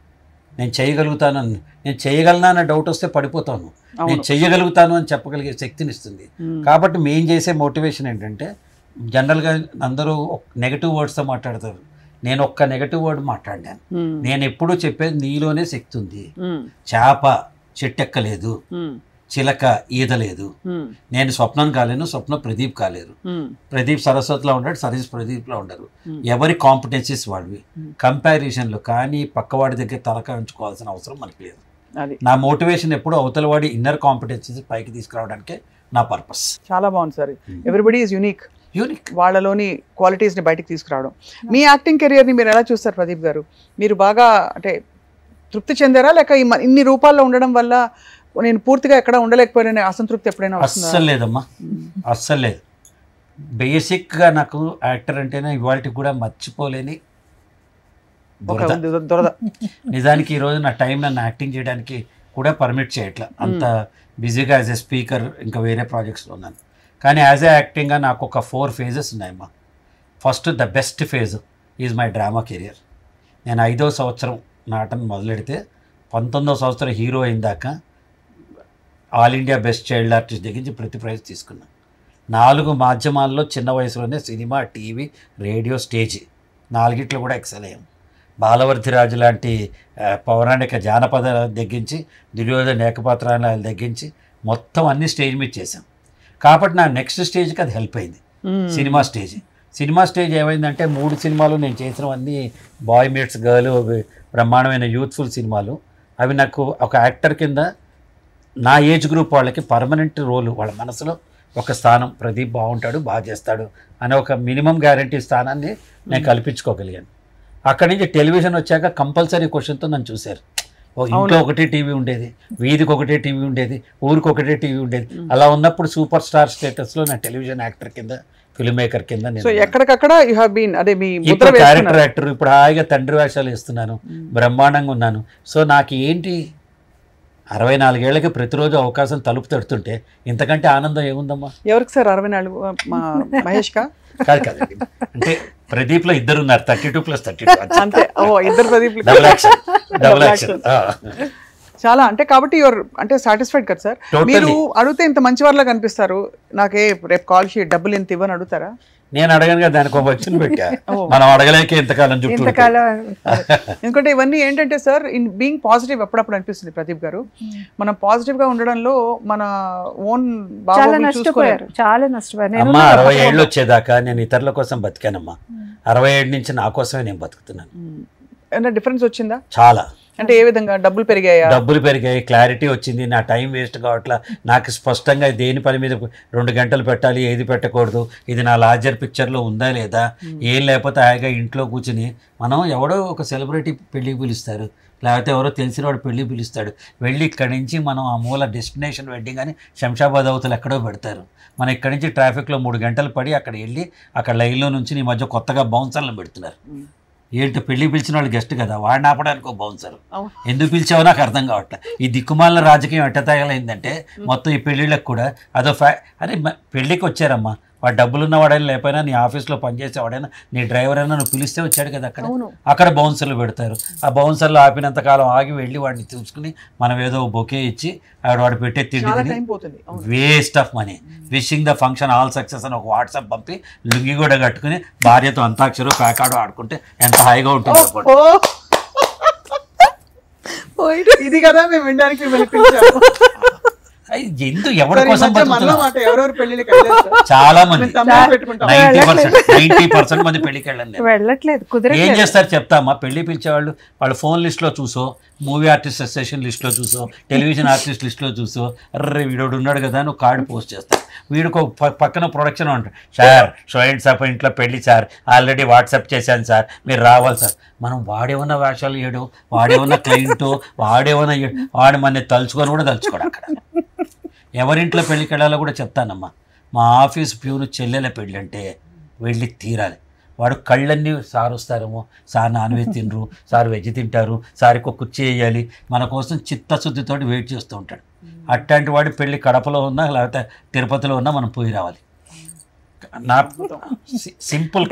నేను చేయగలుగుతాను, నేను చేయగలనా అన్న డౌట్ వస్తే పడిపోతాను, నేను చేయగలుగుతాను అని చెప్పగలిగే శక్తిని ఇస్తుంది. కాబట్టి మేము చేసే మోటివేషన్ ఏంటంటే, జనరల్గా అందరూ నెగటివ్ వర్డ్స్తో మాట్లాడతారు, నేను ఒక్క నెగటివ్ వర్డ్ మాట్లాడాను. నేను ఎప్పుడూ చెప్పేది నీలోనే శక్తి ఉంది. చేప చెట్టెక్కలేదు, చిలక ఈదలేదు, నేను స్వప్నం కాలేను, స్వప్న ప్రదీప్ కాలేరు, ప్రదీప్ సరస్వతిలో ఉంటాడు, ప్రదీప్లో ఉండరు. ఎవరి కాంపిటెన్సీస్ వాళ్ళవి. కంపారిజన్లు కానీ పక్కవాడి దగ్గర తలక ఉంచుకోవాల్సిన అవసరం మనకి లేదు. నా మోటివేషన్ ఎప్పుడు అవతల వాడి ఇన్నర్ కాంపిటెన్సీస్ పైకి తీసుకురావడానికే నా పర్పస్. చాలా బాగుంది sir. Everybody is unique. Unique. వాళ్ళలోని క్వాలిటీస్ని బయటికి తీసుకురావడం. మీ యాక్టింగ్ కెరియర్ని మీరు ఎలా చూస్తారు ప్రదీప్ గారు? మీరు బాగా అంటే తృప్తి చెందారా, లేక ఇన్ని రూపాల్లో ఉండడం వల్ల నేను పూర్తిగా ఎక్కడ ఉండలేకపోయినా అసంతృప్తి ఎప్పుడైనా వస్తుందా? అస్సలు లేదమ్మా, అస్సలు లేదు. బేసిక్గా నాకు యాక్టర్ అంటేనే ఇవాళకి కూడా మర్చిపోలేని దొరద. నిజానికి ఈరోజు నా టైం నన్ను యాక్టింగ్ చేయడానికి కూడా పర్మిట్ చేయట్లా, అంత బిజీగా యాజ్ ఎ స్పీకర్ ఇంకా వేరే ప్రాజెక్ట్స్లో ఉన్నాను. కానీ యాజ్ ఎ యాక్టింగ్గా నాకు ఒక 4 phases ఉన్నాయమ్మా. First the best phase is my drama career. నేను 5వ సంవత్సరం నాటను మొదలెడితే 19వ సంవత్సరం హీరో అయిన దాకా all India best child artist దగ్గర ప్రతి ప్రైజ్ తీసుకున్నాను. 4 మాధ్యమాల్లో చిన్న వయసులోనే సినిమా, టీవీ, రేడియో, స్టేజ్ 4గిట్లో కూడా ఎక్సెల్ అయ్యాం. బాలవర్ధిరాజు లాంటి పౌరాణిక జానపద దగ్గరించి, దుర్యోధన ఏకపాత్రాల దగ్గరించి మొత్తం అన్ని స్టేజ్ మీద చేశాం. కాబట్టి నా నెక్స్ట్ స్టేజ్కి అది హెల్ప్ అయింది, సినిమా స్టేజ్. సినిమా స్టేజ్ ఏమైందంటే 3 సినిమాలు నేను చేసినవన్నీ బాయ్ మీట్స్ గర్ల్, బ్రహ్మాండమైన యూత్ఫుల్ సినిమాలు. అవి నాకు ఒక యాక్టర్ కింద నా ఏజ్ గ్రూప్ వాళ్ళకి పర్మనెంట్ రోలు, వాళ్ళ మనసులో ఒక స్థానం, ప్రదీప్ బాగుంటాడు, బాగా చేస్తాడు అనే ఒక మినిమం గ్యారంటీ స్థానాన్ని నేను కల్పించుకోగలిగాను. అక్కడి నుంచి టెలివిజన్ వచ్చాక కంపల్సరీ క్వశ్చన్తో నన్ను చూశారు. ఇంట్లో ఒకటే టీవీ ఉండేది, వీధికి ఒకటే టీవీ ఉండేది, ఊరికి ఒకటే టీవీ ఉండేది. అలా ఉన్నప్పుడు సూపర్ స్టార్ స్టేటస్లో నా టెలివిజన్ యాక్టర్ కింద, ఫిల్మ్ మేకర్ కింద నేను ఎక్కడికక్కడ క్యారెక్టర్ యాక్టర్. ఇప్పుడు హాయిగా తండ్రి వేషాలు వేస్తున్నాను, బ్రహ్మాండంగా ఉన్నాను. సో నాకు ఏంటి 64 ఏళ్ళకి ప్రతిరోజు అవకాశం తలుపు తడుతుంటే ఇంతకంటే ఆనందం ఏముందమ్మా? ఎవరికి సార్ 64? మహేష్ కా? కాదు కాదండి, అంటే ప్రదీప్లో 2 ఉన్నారు, 32+32 అంతే. ఇద్దరు ప్రదీప్, డబుల్ యాక్షన్. చాలా అంటే కాబట్టి అంటే సాటిస్ఫైడ్ కదా సార్? మీరు అడిగితే ఇంత మంచి వాళ్ళ కనిపిస్తారు, నాకే రేపు కాల్ షీట్ డబ్బులు ఎంత ఇవ్వని అడుగుతారా? నేను అడగనుగా, దానికి ఒక వచ్చిన పెట్టా, మనం అడగలేక ఎంతకాలం చుట్టూ. ఎందుకంటే ఇవన్నీ ఏంటంటే సార్, ఇన్ బీయింగ్ పాజిటివ్ అప్పుడప్పుడు అనిపిస్తుంది ప్రదీప్ గారు. మనం పాజిటివ్ గా ఉండడంలో మన ఓన్ చాలా నష్టపోయారు. అమ్మా 60 ఏళ్ళు వచ్చేదాకా నేను ఇతరుల కోసం బతికానమ్మా. 67 నుంచి నా కోసమే నేను బతుకుతున్నాను. ఏమైనా డిఫరెన్స్ వచ్చిందా? చాలా. అంటే ఏ విధంగా? డబ్బులు పెరిగాయా? డబ్బులు పెరిగాయి, క్లారిటీ వచ్చింది, నా టైం వేస్ట్ కావట్లా. నాకు స్పష్టంగా దేని పని మీద 2 గంటలు పెట్టాలి, ఏది పెట్టకూడదు, ఇది నా లార్జర్ పిక్చర్లో ఉందా లేదా, ఏం లేకపోతే హాయిగా ఇంట్లో కూర్చుని మనం ఎవడో ఒక సెలబ్రిటీ పెళ్ళికి పిలుస్తారు, లేకపోతే ఎవరో తెలిసిన వాడు పెళ్ళి పిలుస్తాడు, వెళ్ళి ఇక్కడి నుంచి మనం ఆ మూల డెస్టినేషన్ వెడ్డింగ్ అని శంషాబాద్ అవతలు ఎక్కడో పెడతారు. మనం ఇక్కడి నుంచి ట్రాఫిక్లో 3 గంటలు పడి అక్కడ వెళ్ళి అక్కడ లైన్లో నుంచి ఈ మధ్య కొత్తగా బౌన్సర్లను పెడుతున్నారు. ఏంటో పెళ్లి పిలిచిన వాళ్ళు గెస్ట్ కదా, వాడిని ఆపడానికి ఒక బౌన్సర్. ఎందుకు పిలిచావో నాకు అర్థం కావట్లే. ఈ దిక్కుమాలిన రాజకీయం ఎట్ట తగలైందంటే మొత్తం ఈ పెళ్ళిళ్ళకి కూడా అదో అరే పెళ్ళికి వచ్చారమ్మా, వాడు డబ్బులున్న వాడైనా లేకపోయినా, నీ ఆఫీస్లో పనిచేసేవాడైనా, నీ డ్రైవర్ అయినా నువ్వు పిలిస్తే వచ్చాడు కదా, అక్కడ బౌన్సర్లు పెడతారు. ఆ బౌన్సర్లు ఆపినంత కాలం ఆగి వెళ్ళి వాడిని చూసుకుని మనం ఏదో బొకే ఇచ్చి వాడు పెట్టే తిండి waste of money. Wishing the function all success అని ఒక వాట్సాప్ పంపి లుంగి కూడా కట్టుకుని భార్యతో అంతాక్షరు ప్యాకాడు ఆడుకుంటే ఎంత హాయిగా ఉంటుంది. ఇది కదా మేము వినడానికి ఎందుకు ఎవరి కోసం చాలా మంది 90% మంది పెళ్లికి వెళ్ళండి. ఏం చేస్తారు చెప్తామా? పెళ్లి పిలిచేవాళ్ళు వాళ్ళ ఫోన్ లిస్ట్లో చూసో, మూవీ ఆర్టిస్ట్ అసోసియేషన్ లిస్ట్లో చూసో, టెలివిజన్ ఆర్టిస్ట్ లిస్ట్లో చూసో, అర్రే వీడోడు ఉన్నాడు కదా అని ఒక కార్డు పోస్ట్ చేస్తారు. వీడికి పక్కన ప్రొడక్షన్ ఉంటుంది, సార్ షోయింట్ సార్ ఇంట్లో పెళ్లి సార్, ఆల్రెడీ వాట్సాప్ చేశాను సార్, మీరు రావాలి సార్. మనం వాడేమన్నా వేషాలు వేయడం, వాడేమన్నా క్లయింటో, వాడేమన్నా వాడు మన తలుచుకొని కూడా తలుచుకోడు. అక్కడ ఎవరింట్లో పెళ్ళికి వెళ్ళాలో కూడా చెప్తానమ్మా. మా ఆఫీస్ ప్యూను చెల్లెల పెళ్ళి అంటే వెళ్ళి తీరాలి. వాడు కళ్ళన్నీ సార్ వస్తారేమో, సార్ నాన్ వెజ్ తినరు, సార్ వెజ్ తింటారు, సార్కి ఒక కుర్చీ వేయాలి, మన కోసం చిత్తశుద్ధితో వెయిట్ చేస్తూ ఉంటాడు. అట్లాంటి వాడి పెళ్ళి కడపలో ఉన్నా లేకపోతే తిరుపతిలో ఉన్నా మనం పోయి రావాలి. నా సింపుల్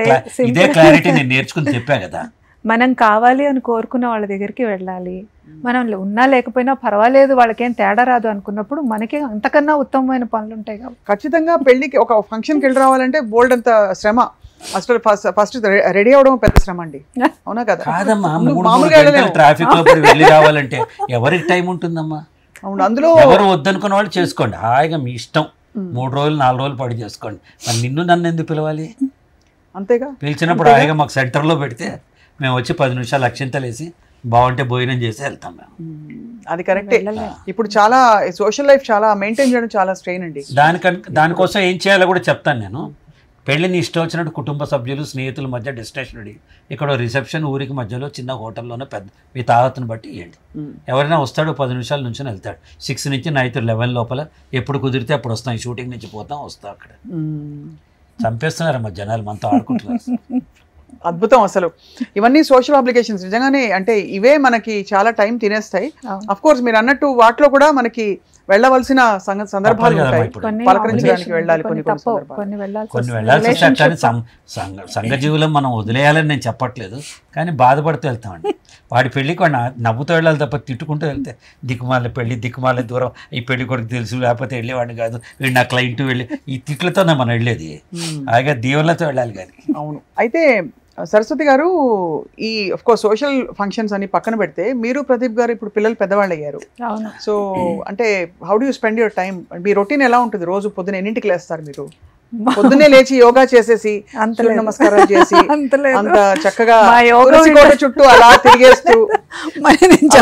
ఇదే క్లారిటీ నేను నేర్చుకుని చెప్పా కదా. మనం కావాలి అని కోరుకున్న వాళ్ళ దగ్గరికి వెళ్ళాలి. మనం ఉన్నా లేకపోయినా పర్వాలేదు, వాళ్ళకేం తేడా రాదు అనుకున్నప్పుడు మనకి అంతకన్నా ఉత్తమమైన పనులు ఉంటాయి కాబట్టి ఖచ్చితంగా పెళ్ళికి ఒక ఫంక్షన్కి వెళ్ళి రావాలంటే బోల్డ్ అంత శ్రమ. అసలు ఫస్ట్ రెడీ అవడం పెద్ద శ్రమ అండి, అవునా కదా? కాదమ్మా, ట్రాఫిక్ లో వెళ్ళి రావాలంటే ఎవరికి టైం ఉంటుందమ్మా? అవును, అందులో ఎవరు వద్దనుకున్న వాళ్ళు చేసుకోండి, హాయిగా మీ ఇష్టం. 3 రోజులు 4 రోజులు పడి చేసుకోండి. మరి నన్ను ఎందుకు పిలవాలి? అంతేగా, పిలిచినప్పుడు హాయిగా మాకు సెంటర్లో పెడితే మేము వచ్చి 10 నిమిషాలు అక్షింతలు వేసి బాగుంటే భోజనం చేసి వెళ్తాం మేము. అది కరెక్టే. ఇప్పుడు చాలా సోషల్ లైఫ్ చాలా మెయింటైన్ చేయడం చాలా స్ట్రెయిన్ అండి. దానికోసం ఏం చేయాలో కూడా చెప్తాను నేను. పెళ్ళిని ఇష్టం వచ్చినట్టు కుటుంబ సభ్యులు స్నేహితుల మధ్య డిస్కషన్ ఇక్కడ రిసెప్షన్ ఊరికి మధ్యలో చిన్న హోటల్లోనే పెద్ద మీ తాహతను బట్టి ఇవ్వండి. ఎవరైనా వస్తాడు 10 నిమిషాల నుంచి వెళ్తాడు. 6 నుంచి నైట్ 11 లోపల ఎప్పుడు కుదిరితే అప్పుడు వస్తాం. ఈ షూటింగ్ నుంచి పోతాం వస్తాం. అక్కడ చంపేస్తున్నారమ్మా జనాలు, మనతో ఆడుకుంటున్నారు. అద్భుతం అసలు. ఇవన్నీ సోషల్ అప్లికేషన్స్ నిజంగానే, అంటే ఇవే మనకి చాలా టైం తినేస్తాయి. అఫ్ కోర్స్ మీరు అన్నట్టు వాటిలో కూడా మనకి వెళ్ళవలసిన సందర్భాలు ఉంటాయి. పలకరించడానికి వెళ్ళాలి, కొన్ని వెళ్ళాల్సి వస్తాయి. కానీ సంఘ జీవులం మనం వదిలేయాలని నేను చెప్పట్లేదు, కానీ బాధపడుతూ వెళ్తామండి. వాడి పెళ్ళికి వాడు నవ్వుతూ వెళ్ళాలి తప్ప తిట్టుకుంటూ వెళ్తే దిక్కుమాల పెళ్ళి, దిక్కుమాల దూరం, ఈ పెళ్లి కొడుకు తెలుసు లేకపోతే వెళ్ళేవాడిని కాదు, వీడు నా క్లయింట్ వెళ్ళి ఈ తిట్లతోనే మనం వెళ్ళేది. అలాగే దీవులతో వెళ్ళాలి కానీ. అవును. అయితే సరస్వతి గారు, ఈ ఆఫ్ కోర్స్ సోషల్ ఫంక్షన్స్ అని పక్కన పెడితే మీరు ప్రదీప్ గారు ఇప్పుడు పిల్లలు పెద్దవాళ్ళు అయ్యారు. సో అంటే how do you spend your time? Me routine ఎలా ఉంటుంది? రోజు పొద్దున ఎన్నింటికి లేస్తారు మీరు? పొద్దున్నే లేచి యోగా చేసేసి నమస్కారాలు చేసి అంత చక్కగా చుట్టూ అలా తిరిగేస్తూ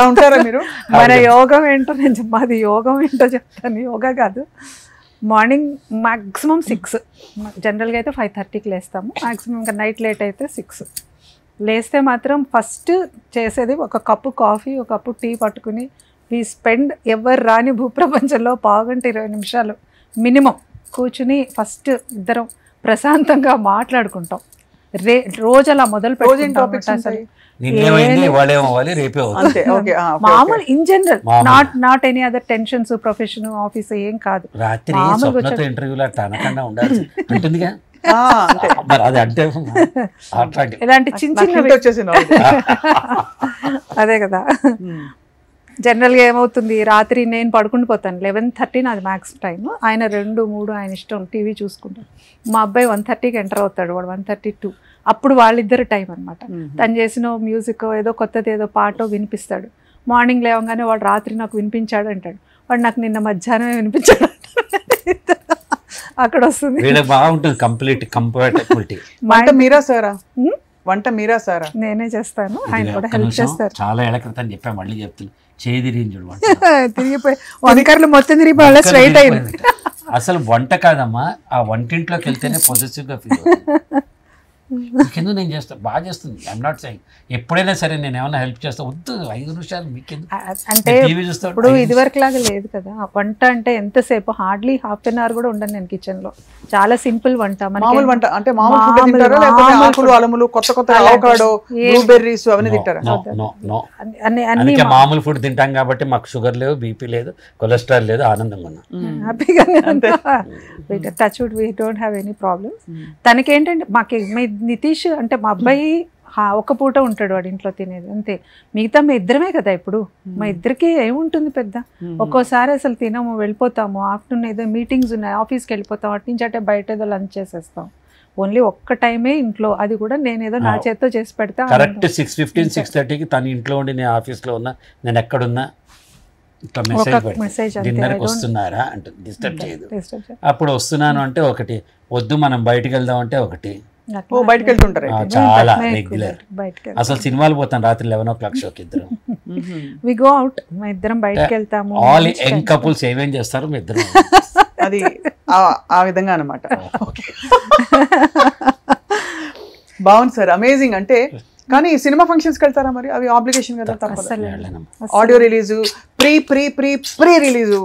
ఉంటారా మీరు? మన యోగం ఏంటో నేను మాది యోగం ఏంటో చెప్తాను. యోగా కాదు, మార్నింగ్ మ్యాక్సిమం 6, జనరల్గా అయితే 5:30కి లేస్తాము. మ్యాక్సిమం ఇంకా నైట్ లేట్ అయితే 6. లేస్తే మాత్రం ఫస్ట్ చేసేది ఒక కప్పు కాఫీ, ఒక కప్పు టీ పట్టుకుని వీ స్పెండ్ ఎవరు రాని భూప్రపంచంలో 15-20 నిమిషాలు మినిమం కూర్చుని ఫస్ట్ ఇద్దరం ప్రశాంతంగా మాట్లాడుకుంటాం. రోజు అలా మొదలు పెట్టుకుంటాం. మామూలు in general, not any other tensions, profession, office ఏం కాదు. రాత్రి ఇలాంటి చిన్న చిన్న అదే కదా. జనరల్గా ఏమవుతుంది, రాత్రి నేను పడుకుని పోతాను 11:30 నాది మ్యాక్స్ టైం. ఆయన 2-3 ఆయన ఇష్టం టీవీ చూసుకుంటాను. మా అబ్బాయి 1:30కి ఎంటర్ అవుతాడు, వాడు 1:32. అప్పుడు వాళ్ళిద్దరు టైం అనమాట. తను చేసిన మ్యూజిక్ ఏదో కొత్తది ఏదో పాటో వినిపిస్తాడు. మార్నింగ్ లేవగానే వాడు రాత్రి నాకు వినిపించాడు అంటాడు, వాడు నాకు నిన్న మధ్యాహ్నమే వినిపించాడు. అక్కడ వస్తుంది బాగుంటుంది కంప్లీట్ కంపాటబిలిటీ. వంట మీరా సారా? నేనే చేస్తాను, ఆయన కూడా హెల్ప్ చేస్తారు. చాలా ఏళ్ల క్రితం చెప్పా, మళ్ళీ చెప్తాను. తిరిగిపోయి వంకర్లు మొత్తం తిరిగిపోయి స్ట్రైట్ అయింది. అసలు వంట కాదమ్మా, ఆ వంటింట్లోకి వెళ్తేనే పొజిటివ్గా ఫీల్ అవుతుంది. మీకెందుకు నేను చేస్తాను, బాగా చేస్తుంది. ఐఎమ్ నాట్ సెయింగ్ ఎప్పుడైనా సరే నేను ఏమైనా హెల్ప్ చేస్తా, వద్దు 5 నిమిషాలు మీకెందుకు, అంటే టీవీ చూస్తా. ఇప్పుడు ఇదివరకు లాగా లేదు కదా వంట. అంటే ఎంతసేపు, హార్డ్లీ ½ అన్ అవర్ కూడా ఉండను నేను కిచెన్ లో. చాలా సింపుల్ వంట, మామూలు వంట. అంటే మామూలు ఫుడ్ తింటాం కాబట్టి మాకు షుగర్ లేదు, బీపీ లేదు, కొలెస్ట్రాల్ లేదు, ఆనందంగా ఉన్నాం, హ్యాపీగానే. Touch wood, we don't have any problems. తనకేంటంటే మాకు నితీష్ అంటే మా అబ్బాయి ఒక పూట ఉంటాడు వాడు ఇంట్లో తినేది అంతే. మిగతా మా ఇద్దరమే కదా ఇప్పుడు, మా ఇద్దరికి ఏముంటుంది పెద్ద. ఒక్కోసారి అసలు తినము, వెళ్ళిపోతాము. ఆఫ్టర్నూన్ ఏదో మీటింగ్స్ ఉన్నాయి, ఆఫీస్కి వెళ్ళిపోతాం. అటు నుంచి అంటే బయట ఏదో లంచ్ చేసేస్తాం. ఓన్లీ ఒక్క టైమే ఇంట్లో, అది కూడా నేనేదో నా చేత్తో చేసి పెడతా. కరెక్ట్ 6:15, 6:30కి తను ఇంట్లో ఉండి నేను ఆఫీస్లో ఉన్నా, నేను ఎక్కడున్నా మెసేజ్ డిన్నర్కి వస్తున్నారా అంటే డిస్టర్బ్ చేయదు. అప్పుడు వస్తున్నాను అంటే ఒకటి, వద్దు మనం బయటకు వెళ్దాం అంటే ఒకటి, బయటకు వెళ్తుంటారు చాలా రెగ్యులర్. అసలు సినిమాలు పోతాను రాత్రి 11 o'clock షోకి ఇద్దరు. వి గో అవుట్, మా ఇద్దరం బయటకు వెళ్తాము. ఆల్ యంగ్ కపుల్స్ ఏమేం చేస్తారు మీ ఇద్దరు, అది ఆ విధంగా అనమాట. బాగుంది సార్, అమేజింగ్. అంటే కానీ సినిమా ఫంక్షన్స్కి వెళ్తారా మరి? అవి ఆబ్లిగేషన్ కదా, ఆడియో రిలీజు, ప్రీ రిలీజు.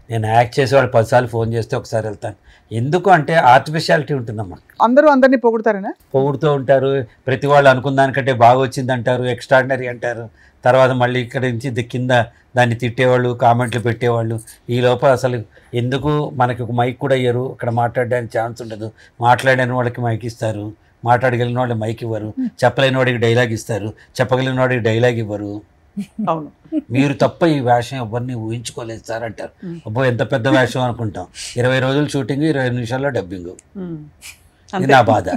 నేను యాక్ట్ చేసేవాడు 10 సార్లు ఫోన్ చేస్తే ఒకసారి వెళ్తాను. ఎందుకు అంటే ఆర్టిఫిషియాలిటీ ఉంటుందమ్మా. అందరూ అందరినీ పొగుడుతారనా? పొగుడుతూ ఉంటారు. ప్రతి వాళ్ళు అనుకున్న దానికంటే బాగా వచ్చింది అంటారు, ఎక్స్ట్రాడినరీ అంటారు. తర్వాత మళ్ళీ ఇక్కడ నుంచి కింద దాన్ని తిట్టేవాళ్ళు, కామెంట్లు పెట్టేవాళ్ళు. ఈ లోపల అసలు ఎందుకు మనకి ఒక మైక్ కూడా ఇయ్యరు, ఇక్కడ మాట్లాడడానికి ఛాన్స్ ఉండదు. మాట్లాడని వాళ్ళకి మైక్ ఇస్తారు, మాట్లాడగలిగిన వాళ్ళకి మైక్ ఇవ్వరు, చెప్పలేని వాడికి డైలాగ్ ఇస్తారు, చెప్పగలిగిన వాడికి డైలాగ్ ఇవ్వరు. అవును, మీరు తప్ప ఈ వేషం ఎవరిని ఊహించుకోలేదు సార్ అంటారు. అబ్బో ఎంత పెద్ద వేషం అనుకుంటాం. 20 రోజులు షూటింగ్, 20 నిమిషాల్లో డబ్బింగ్. ఇది నా బాధ.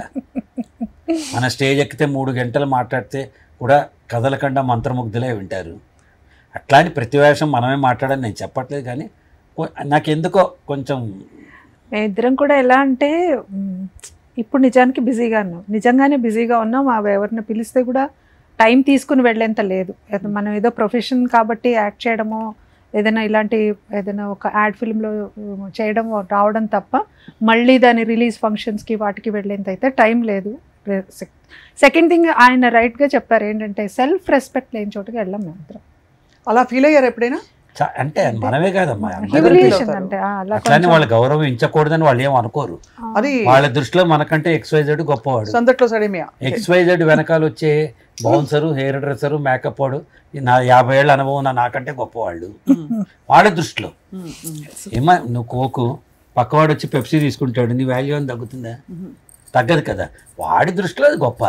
మన స్టేజ్ ఎక్కితే 3 గంటలు మాట్లాడితే కూడా కదలకుండా మంత్రముగ్ధులే వింటారు. అట్లాంటి ప్రతి వేషం మనమే మాట్లాడని నేను చెప్పట్లేదు, కానీ నాకెందుకో కొంచెం. ఇద్దరం కూడా ఎలా అంటే ఇప్పుడు నిజానికి బిజీగా ఉన్నాం, నిజంగానే బిజీగా ఉన్నాం. ఎవరిని పిలిస్తే కూడా టైం తీసుకుని వెళ్ళేంత లేదు. మనం ఏదో ప్రొఫెషన్ కాబట్టి యాక్ట్ చేయడమో ఏదైనా ఏదైనా ఒక యాడ్ ఫిల్మ్లో చేయడం రావడం తప్ప మళ్ళీ దాని రిలీజ్ ఫంక్షన్స్కి వాటికి వెళ్ళేంత అయితే టైం లేదు. సెకండ్ థింగ్ ఆయన రైట్గా చెప్పారు ఏంటంటే సెల్ఫ్ రెస్పెక్ట్ లేని చోటుకి వెళ్ళాం మేము. అలా ఫీల్ అయ్యారు ఎప్పుడైనా? అంటే మనమే కాదమ్మా, హ్యూమిలియేషన్ అంటే అలా అట్లానే వాళ్ళు గౌరవించకూడదని వాళ్ళు ఏం అనుకోరు. అది వాళ్ళ దృష్టిలో మనకంటే XYZ గొప్పవాడు. సందట్లో సడేమియా XYZ వెనకాల వచ్చే బౌన్సరు, హెయిర్ డ్రెస్సరు, మేకప్ వాడు నా 50 ఏళ్ళ అనుభవం నాకంటే గొప్పవాళ్ళు వాళ్ళ దృష్టిలో. ఏమా నువ్వు కోకు, పక్కవాడు వచ్చి పెప్సీ తీసుకుంటాడు, నీ వాల్యూ అని తగ్గుతుందా? తగ్గదు కదా. వాడి దృష్టిలో అది గొప్ప.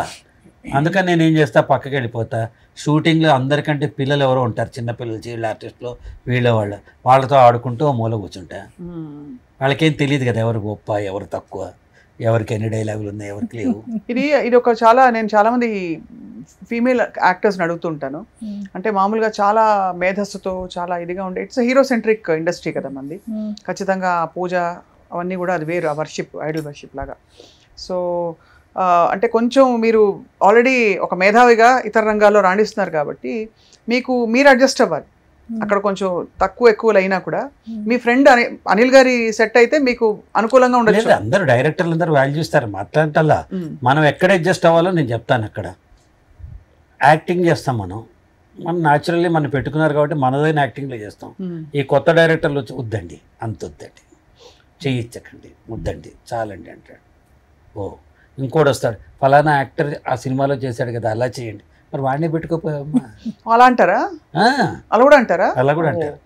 అందుకని నేను ఏం చేస్తా, పక్కకి వెళ్ళిపోతా. షూటింగ్లో అందరికంటే పిల్లలు ఎవరో ఉంటారు, చిన్నపిల్లలు, చీళ్ళ ఆర్టిస్టులు, వాళ్ళతో ఆడుకుంటూ మూల కూర్చుంటా. వాళ్ళకేం తెలియదు కదా ఎవరు గొప్ప ఎవరు తక్కువ, ఎవరికి ఎన్ని డైలాగులు ఉన్నాయి ఎవరికి లేవు. ఇది ఒక నేను చాలా మంది ఫీమేల్ యాక్టర్స్ని అడుగుతుంటాను. అంటే మామూలుగా చాలా మేధస్సుతో చాలా ఇదిగా ఉండే, ఇట్స్ హీరో సెంట్రిక్ ఇండస్ట్రీ కదా మంది. ఖచ్చితంగా పూజ అవన్నీ కూడా అది వేరు, వర్షిప్, ఐడల్ వర్షిప్ లాగా. సో అంటే కొంచెం మీరు ఆల్రెడీ ఒక మేధావిగా ఇతర రంగాల్లో రాణిస్తున్నారు కాబట్టి మీరు అడ్జస్ట్ అవ్వాలి. అక్కడ కొంచెం తక్కువ ఎక్కువలు అయినా కూడా మీ ఫ్రెండ్ అనిల్ గారి సెట్ అయితే మీకు అనుకూలంగా ఉండదు. అందరూ డైరెక్టర్లు అందరూ వాల్యూ ఇస్తారు. మాట్లాడటల్లా మనం ఎక్కడ అడ్జస్ట్ అవ్వాలో నేను చెప్తాను. అక్కడ యాక్టింగ్ చేస్తాం మనం న్యాచురల్లీ మనం పెట్టుకున్నారు కాబట్టి మనదైన యాక్టింగ్లో చేస్తాం. ఈ కొత్త డైరెక్టర్లు వచ్చి వద్దండి, అంత వద్దండి, చేయించకండి, వద్దండి, చాలండి అంటాడు. ఓ ఇంకోటి వస్తాడు, ఫలానా యాక్టర్ ఆ సినిమాలో చేశాడు కదా అలా చేయండి, మరి వాడిని పెట్టుకోపోయామ్మా అలా అంటారా? అలా కూడా అంటారా? అలా కూడా అంటారు.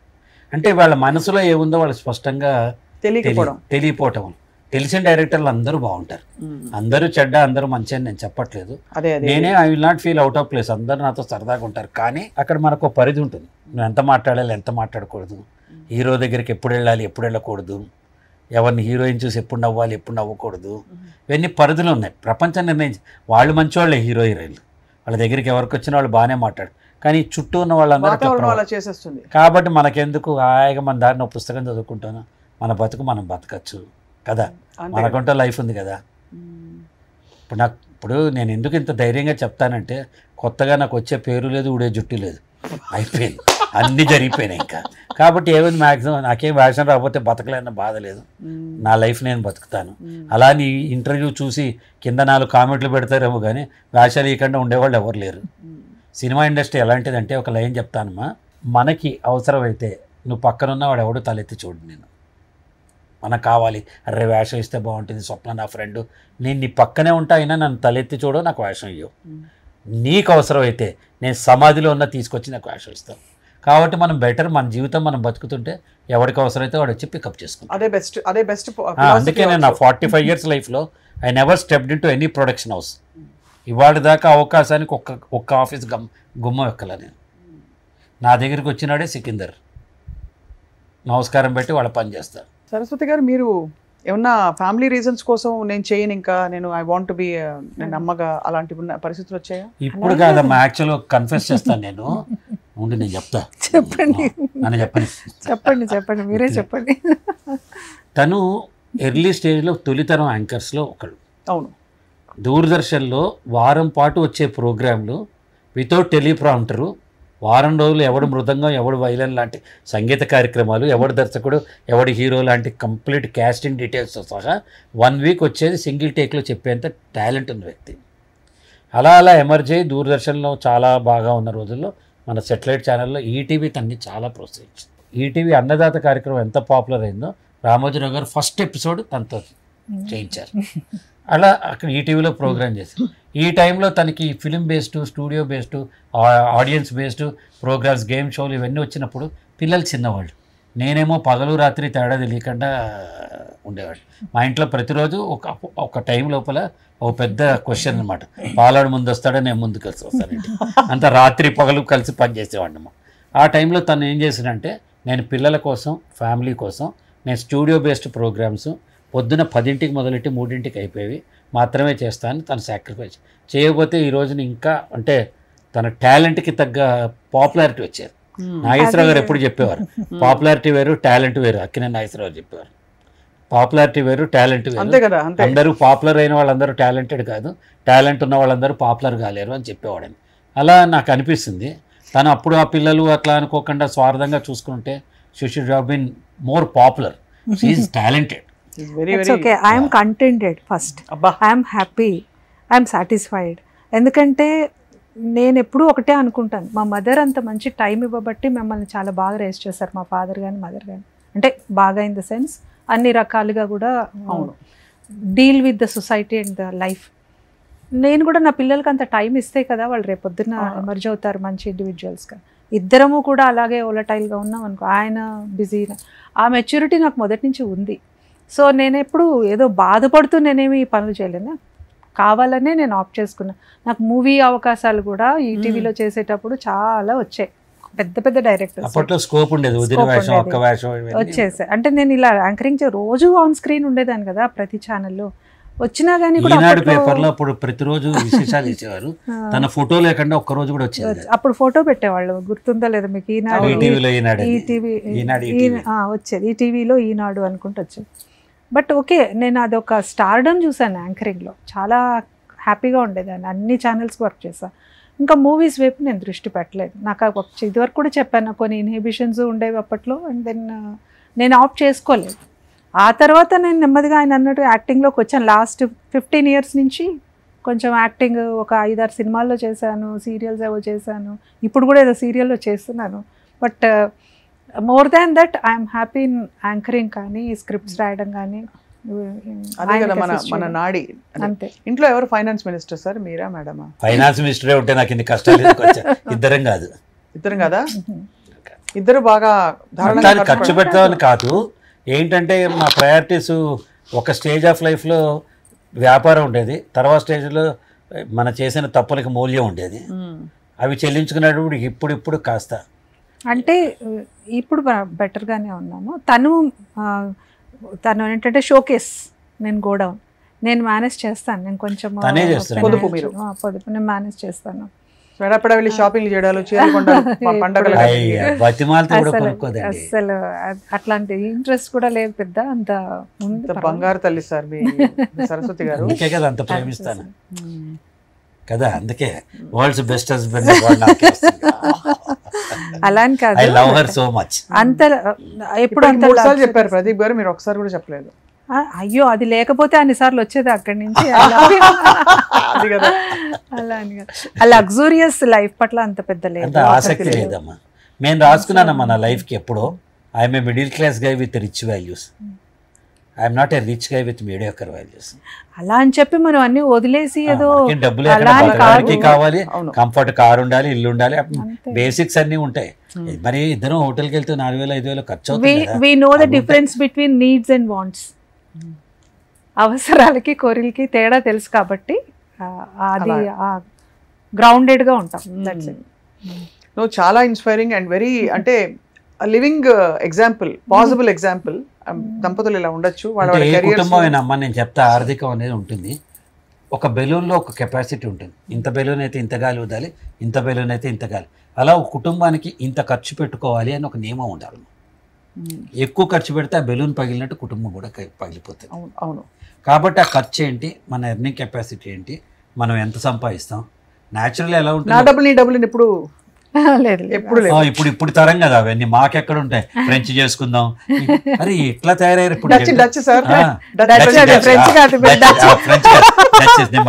అంటే వాళ్ళ మనసులో ఏముందో వాళ్ళు స్పష్టంగా తెలియపోవటం. తెలిసిన డైరెక్టర్లు అందరూ బాగుంటారు, అందరూ చెడ్డ, అందరూ మంచి అని నేను చెప్పట్లేదు. నేనే I will not feel out of place, అందరూ నాతో సరదాగా ఉంటారు. కానీ అక్కడ మనకు పరిధి ఉంటుంది, నువ్వు ఎంత మాట్లాడాలి ఎంత మాట్లాడకూడదు, హీరో దగ్గరికి ఎప్పుడు వెళ్ళాలి ఎప్పుడు వెళ్ళకూడదు, ఎవరిని హీరోయిన్ చూసి ఎప్పుడు నవ్వాలి ఎప్పుడు నవ్వకూడదు, ఇవన్నీ పరిధులు ఉన్నాయి. ప్రపంచం నిర్ణయించి వాళ్ళు మంచివాళ్ళే హీరో హీరోయిన్లు, వాళ్ళ దగ్గరికి ఎవరికి వచ్చిన వాళ్ళు బాగానే మాట్లాడు, కానీ చుట్టూ ఉన్న వాళ్ళందరూ చేసేస్తుంది. కాబట్టి మనకెందుకు, హాయిగా మన దారిని పుస్తకం చదువుకుంటాను, మన బతుకు మనం బతకచ్చు కదా, మనకంటూ లైఫ్ ఉంది కదా. ఇప్పుడు నేను ఎందుకు ఇంత ధైర్యంగా చెప్తానంటే, కొత్తగా నాకు వచ్చే పేరు లేదు, ఊడే జుట్టు లేదు, అయిపోయింది, అన్నీ జరిగిపోయినాయి ఇంకా. కాబట్టి ఏమైంది, మ్యాక్సిమం నాకేం వేషం రాకపోతే బతకలేన్న బాధ లేదు, నా లైఫ్ నేను బతుకుతాను. అలా నీ ఇంటర్వ్యూ చూసి కింద 4 కామెంట్లు పెడతారేమో కానీ వేషాలు ఇవ్వకుండా ఉండేవాళ్ళు ఎవరు లేరు. సినిమా ఇండస్ట్రీ ఎలాంటిదంటే, ఒక లైన్ చెప్తానమ్మా, మనకి అవసరమైతే నువ్వు పక్కనున్న వాడు ఎవడు తలెత్తి చూడు, నేను మనకు కావాలి, అరే వేషం ఇస్తే బాగుంటుంది, స్వప్న నా ఫ్రెండ్, నేను నీ పక్కనే ఉంటా, అయినా నన్ను తలెత్తి చూడవు, నాకు వేషం ఇవ్వవు. నీకు అవసరమైతే నేను సమాధిలో ఉన్న తీసుకొచ్చి నాకు వేషం ఇస్తాను. కాబట్టి మనం బెటర్, మన జీవితం మనం బతుకుతుంటే ఎవరికి అవసరమైతే వాడు వచ్చి పికప్ చేసుకుంటాం. అదే బెస్ట్. అందుకే నేను నా 45 years లైఫ్లో I never stepped in to any production house. ఇవాళ దాకా అవకాశానికి ఒక్క ఆఫీస్ గుమ్మం ఎక్కలే నేను. నా దగ్గరికి వచ్చినాడే సికిందర్, నమస్కారం పెట్టి వాళ్ళ పని చేస్తారు. సరస్వతి గారు, మీరు ఏమన్నా ఫ్యామిలీ రీజన్స్ కోసం నేను చేయను, ఇంకా నేను ఐ వాంట్ బి, నేను నమ్మగా అలాంటి పరిస్థితులు వచ్చాయా? ఇప్పుడు కాదమ్మా, యాక్చువల్గా కన్ఫెస్ చేస్తాను నేను, ఉండి నేను చెప్తా. చెప్పండి, చెప్పండి, మీరే చెప్పండి. తను ఎర్లీ స్టేజ్లో తొలితరం యాంకర్స్లో ఒకడు. అవును. దూరదర్శన్లో వారం పాటు వచ్చే ప్రోగ్రాంలు వితౌట్ టెలిప్రాంప్టరు, వారం రోజులు ఎవడు మృదంగం ఎవడు వైలన్ లాంటి సంగీత కార్యక్రమాలు, ఎవడు దర్శకుడు ఎవడు హీరో లాంటి కంప్లీట్ క్యాస్టింగ్ డీటెయిల్స్తో సహా 1 వీక్ వచ్చేది సింగిల్ టేక్లో చెప్పేంత టాలెంట్ ఉన్న వ్యక్తి. అలా ఎమర్జ్ అయ్యి దూరదర్శన్లో చాలా బాగా ఉన్న రోజుల్లో మన సెటిలైట్ ఛానల్లో ఈటీవీ తన్ని చాలా ప్రోత్సహించింది. ఈటీవీ అన్నదాత కార్యక్రమం ఎంత పాపులర్ అయిందో రామోజీరావు గారు ఫస్ట్ ఎపిసోడ్ తనతో చేయించారు. అలా అక్కడ ఈటీవీలో ప్రోగ్రామ్ చేశారు. ఈ టైంలో తనకి film based, studio based, audience based programs, game షోలు ఇవన్నీ వచ్చినప్పుడు పిల్లలు చిన్నవాళ్ళు, నేనేమో పగలు రాత్రి తేడా తెలియకుండా ఉండేవాడు. మా ఇంట్లో ప్రతిరోజు ఒక టైం లోపల ఒక పెద్ద క్వశ్చన్ అనమాట, పాలాడు ముందు వస్తాడా నేను ముందు కలిసి వస్తానండి, అంత రాత్రి పగలు కలిసి పనిచేసేవాడినమ్మా. ఆ టైంలో తను ఏం చేసినంటే, నేను పిల్లల కోసం, ఫ్యామిలీ కోసం నేను స్టూడియో బేస్డ్ ప్రోగ్రామ్స్ పొద్దున 10ంటికి మొదలెట్టి 3ంటికి అయిపోయి మాత్రమే చేస్తాను. తను సాక్రిఫైస్ చేయకపోతే ఈ రోజున ఇంకా అంటే తన టాలెంట్కి తగ్గ పాపులారిటీ వచ్చేది. నాగేశ్వరరావు గారు ఎప్పుడు చెప్పేవారు, పాపులారిటీ వేరు టాలెంట్ వేరు. అక్కినే నాగేశ్వరరావు చెప్పేవారు, పాపులారిటీ వేరు టాలెంట్ వేరు. అందరూ పాపులర్ అయిన వాళ్ళందరూ టాలెంటెడ్ కాదు, టాలెంట్ ఉన్న వాళ్ళందరూ పాపులర్ కాలేరు అని చెప్పేవాడని. అలా నాకు అనిపిస్తుంది. తను అప్పుడు ఆ పిల్లలు అట్లా అనుకోకుండా స్వార్థంగా చూసుకుంటే she should have been more popular. She is talented. It's okay. I'm contented first. I'm happy, I'm satisfied. ఎందుకంటే నేను ఎప్పుడూ ఒకటే అనుకుంటాను, మా మదర్ అంత మంచి టైం ఇవ్వబట్టి మిమ్మల్ని చాలా బాగా రేస్ చేశారు, మా ఫాదర్ కానీ మదర్ కానీ. అంటే బాగా ఇన్ ద సెన్స్ అన్ని రకాలుగా కూడా deal with the society and the life. నేను కూడా నా పిల్లలకి అంత టైం ఇస్తే కదా వాళ్ళు రేపొద్దున ఎమర్జ్ అవుతారు మంచి ఇండివిజువల్స్గా. ఇద్దరము కూడా అలాగే ఓలటైల్గా ఉన్నాం అనుకో, ఆయన బిజీ, ఆ మెచ్యూరిటీ నాకు మొదటి నుంచి ఉంది. సో నేను ఎప్పుడు ఏదో బాధపడుతూ నేనేమి ఈ పనులు చేయలేను, కావాలనే నేను ఆప్ట్ చేసుకున్నా. నాకు మూవీ అవకాశాలు కూడా ఈటీవీలో చేసేటప్పుడు చాలా వచ్చాయి, పెద్ద పెద్ద డైరెక్టర్స్ అప్పట్లో స్కోప్ ఉండేది, వచ్చేసాయి. అంటే నేను ఇలా యాంకరింగ్ రోజు ఆన్ స్క్రీన్ ఉండేదాన్ని కదా ప్రతి ఛానల్లో. వచ్చినా కానీ ఈనాడు పేపర్లో అప్పుడు ప్రతిరోజు విశేషాలు ఇచ్చేవారు, తన ఫోటో లేకుండా ఒక్క రోజు కూడా వచ్చేది. అప్పుడు ఫోటో పెట్టేవాళ్ళు, గుర్తుందో లేదా మీకు? ఈనాడు వచ్చేది, ఈ టీవీలో ఈనాడు అనుకుంటూ వచ్చేది. బట్ ఓకే, నేను అదొక స్టార్డమ్ చూసాను యాంకరింగ్లో, చాలా హ్యాపీగా ఉండేదాన్ని. అన్ని ఛానల్స్కి వర్క్ చేశాను. ఇంకా మూవీస్ వైపు నేను దృష్టి పెట్టలేదు. నాకు ఇదివరకు కూడా చెప్పాను, కొన్ని ఇన్హిబిషన్స్ ఉండేవి అప్పట్లో. అండ్ దెన్ నేను ఆప్ట్ చేసుకోలేదు. ఆ తర్వాత నేను నెమ్మదిగా ఆయన అన్నట్టు యాక్టింగ్లోకి వచ్చాను. లాస్ట్ 15 years నుంచి కొంచెం యాక్టింగ్ ఒక 5-6 సినిమాల్లో చేశాను, సీరియల్స్ ఏవో చేశాను, ఇప్పుడు కూడా ఏదో సీరియల్లో చేస్తున్నాను. But more than that I'm happy in anchoring కానీ, స్క్రిప్ట్స్ రాయడం కానీ. అదే కదా మన నాడి. అంతే. ఇంట్లో ఎవరు ఫైనాన్స్ మినిస్టర్ సార్, మీరా మేడమా? ఫైనాన్స్ మినిస్టరే ఉంటే నాకు ఇన్ని కష్టాలు ఇద్దరం కాదు. ఇద్దరం కదా, ఇద్దరు బాగా ఖర్చు పెడతామని కాదు. ఏంటంటే మా ప్రయారిటీస్ ఒక స్టేజ్ ఆఫ్ లైఫ్లో వ్యాపారం ఉండేది, తర్వాత స్టేజ్లో మన చేసిన తప్పులకు మూల్యం ఉండేది. అవి చెల్లించుకునేటప్పుడు ఇప్పుడు కాస్త అంటే ఇప్పుడు బెటర్గానే ఉన్నాము. తను ఏంటంటే షోకేస్, నేను గోడౌన్ నేను మేనేజ్ చేస్తాను. నేను కొంచెం పొదుపు నేను మేనేజ్ చేస్తాను. వెళ్ళి షాపింగ్ చేయడాలు, అసలు అట్లాంటి ఇంట్రెస్ట్ కూడా లేదు పెద్ద. అంత బంగారు తల్లి సార్ మీ సరస్వతి గారు. అందుకే కదా అంత ప్రేమిస్తాను కదా, అందుకే వరల్డ్స్ బెస్ట్ హస్బెండ్ అలా అని కాదు, I love her so much. అంత ఎప్పుడు అంత చెప్పారు ప్రదీప్ గారు, మీరు ఒకసారి కూడా చెప్పలేదు. అయ్యో, అది లేకపోతే అన్నిసార్లు వచ్చేది అక్కడి నుంచి. అలా అని ఆ లగ్జూరియస్ లైఫ్ పట్ల అంత పెద్ద లేదు, ఆసక్తి లేదమ్మా. నేను రాసుకున్నానమ్మా నా లైఫ్కి ఎప్పుడో, I'm a middle class guy with rich values, I'm not a rich guy with mediocre values. అలా అని చెప్పి మనం అన్ని వదిలేసి ఏదో డబ్బులు కావాలి, కంఫర్ట్, కారు ఉండాలి, ఇల్లు ఉండాలి, బేసిక్స్ అన్ని ఉంటాయి. మరి ఇద్దరం హోటల్కి వెళ్తే 4,000-5,000 ఖర్చు అవుతుంది. We know the difference between needs and wants. అవసరాలకి కోరికలకి తేడా తెలుసు కాబట్టి అది గ్రౌండెడ్గా ఉంటాం. నువ్వు చాలా ఇన్స్పైరింగ్ అండ్ వెరీ, అంటే లివింగ్ ఎగ్జాంపుల్, పాసిబుల్ ఎగ్జాంపుల్. దంపతులు ఇలా ఉండొచ్చు. కుటుంబమేనమ్మా, నేను చెప్తా. ఆర్థికం అనేది ఉంటుంది. ఒక బెలూన్లో ఒక కెపాసిటీ ఉంటుంది. ఇంత బెలూన్ అయితే ఇంత గాలి వదాలి, ఇంత బెలూన్ అయితే ఇంత గాలి. అలా ఒక కుటుంబానికి ఇంత ఖర్చు పెట్టుకోవాలి అని ఒక నియమం ఉండాలి. ఎక్కువ ఖర్చు పెడితే ఆ బెలూన్ పగిలినట్టు కుటుంబం కూడా పగిలిపోతుంది. అవును. కాబట్టి ఆ ఖర్చు ఏంటి, మన ఎర్నింగ్ కెపాసిటీ ఏంటి, మనం ఎంత సంపాదిస్తాం, న్యాచురల్ ఎలా ఉంటుంది. నా డబ్బులు నీ డబ్బులు ఎప్పుడు ఇప్పుడు తరం కదా అవన్నీ, మాకెక్కడ ఉంటాయి. ఫ్రెంచ్ చేసుకుందాం, అరే ఎట్లా తయారయ్యారు ఇప్పుడు.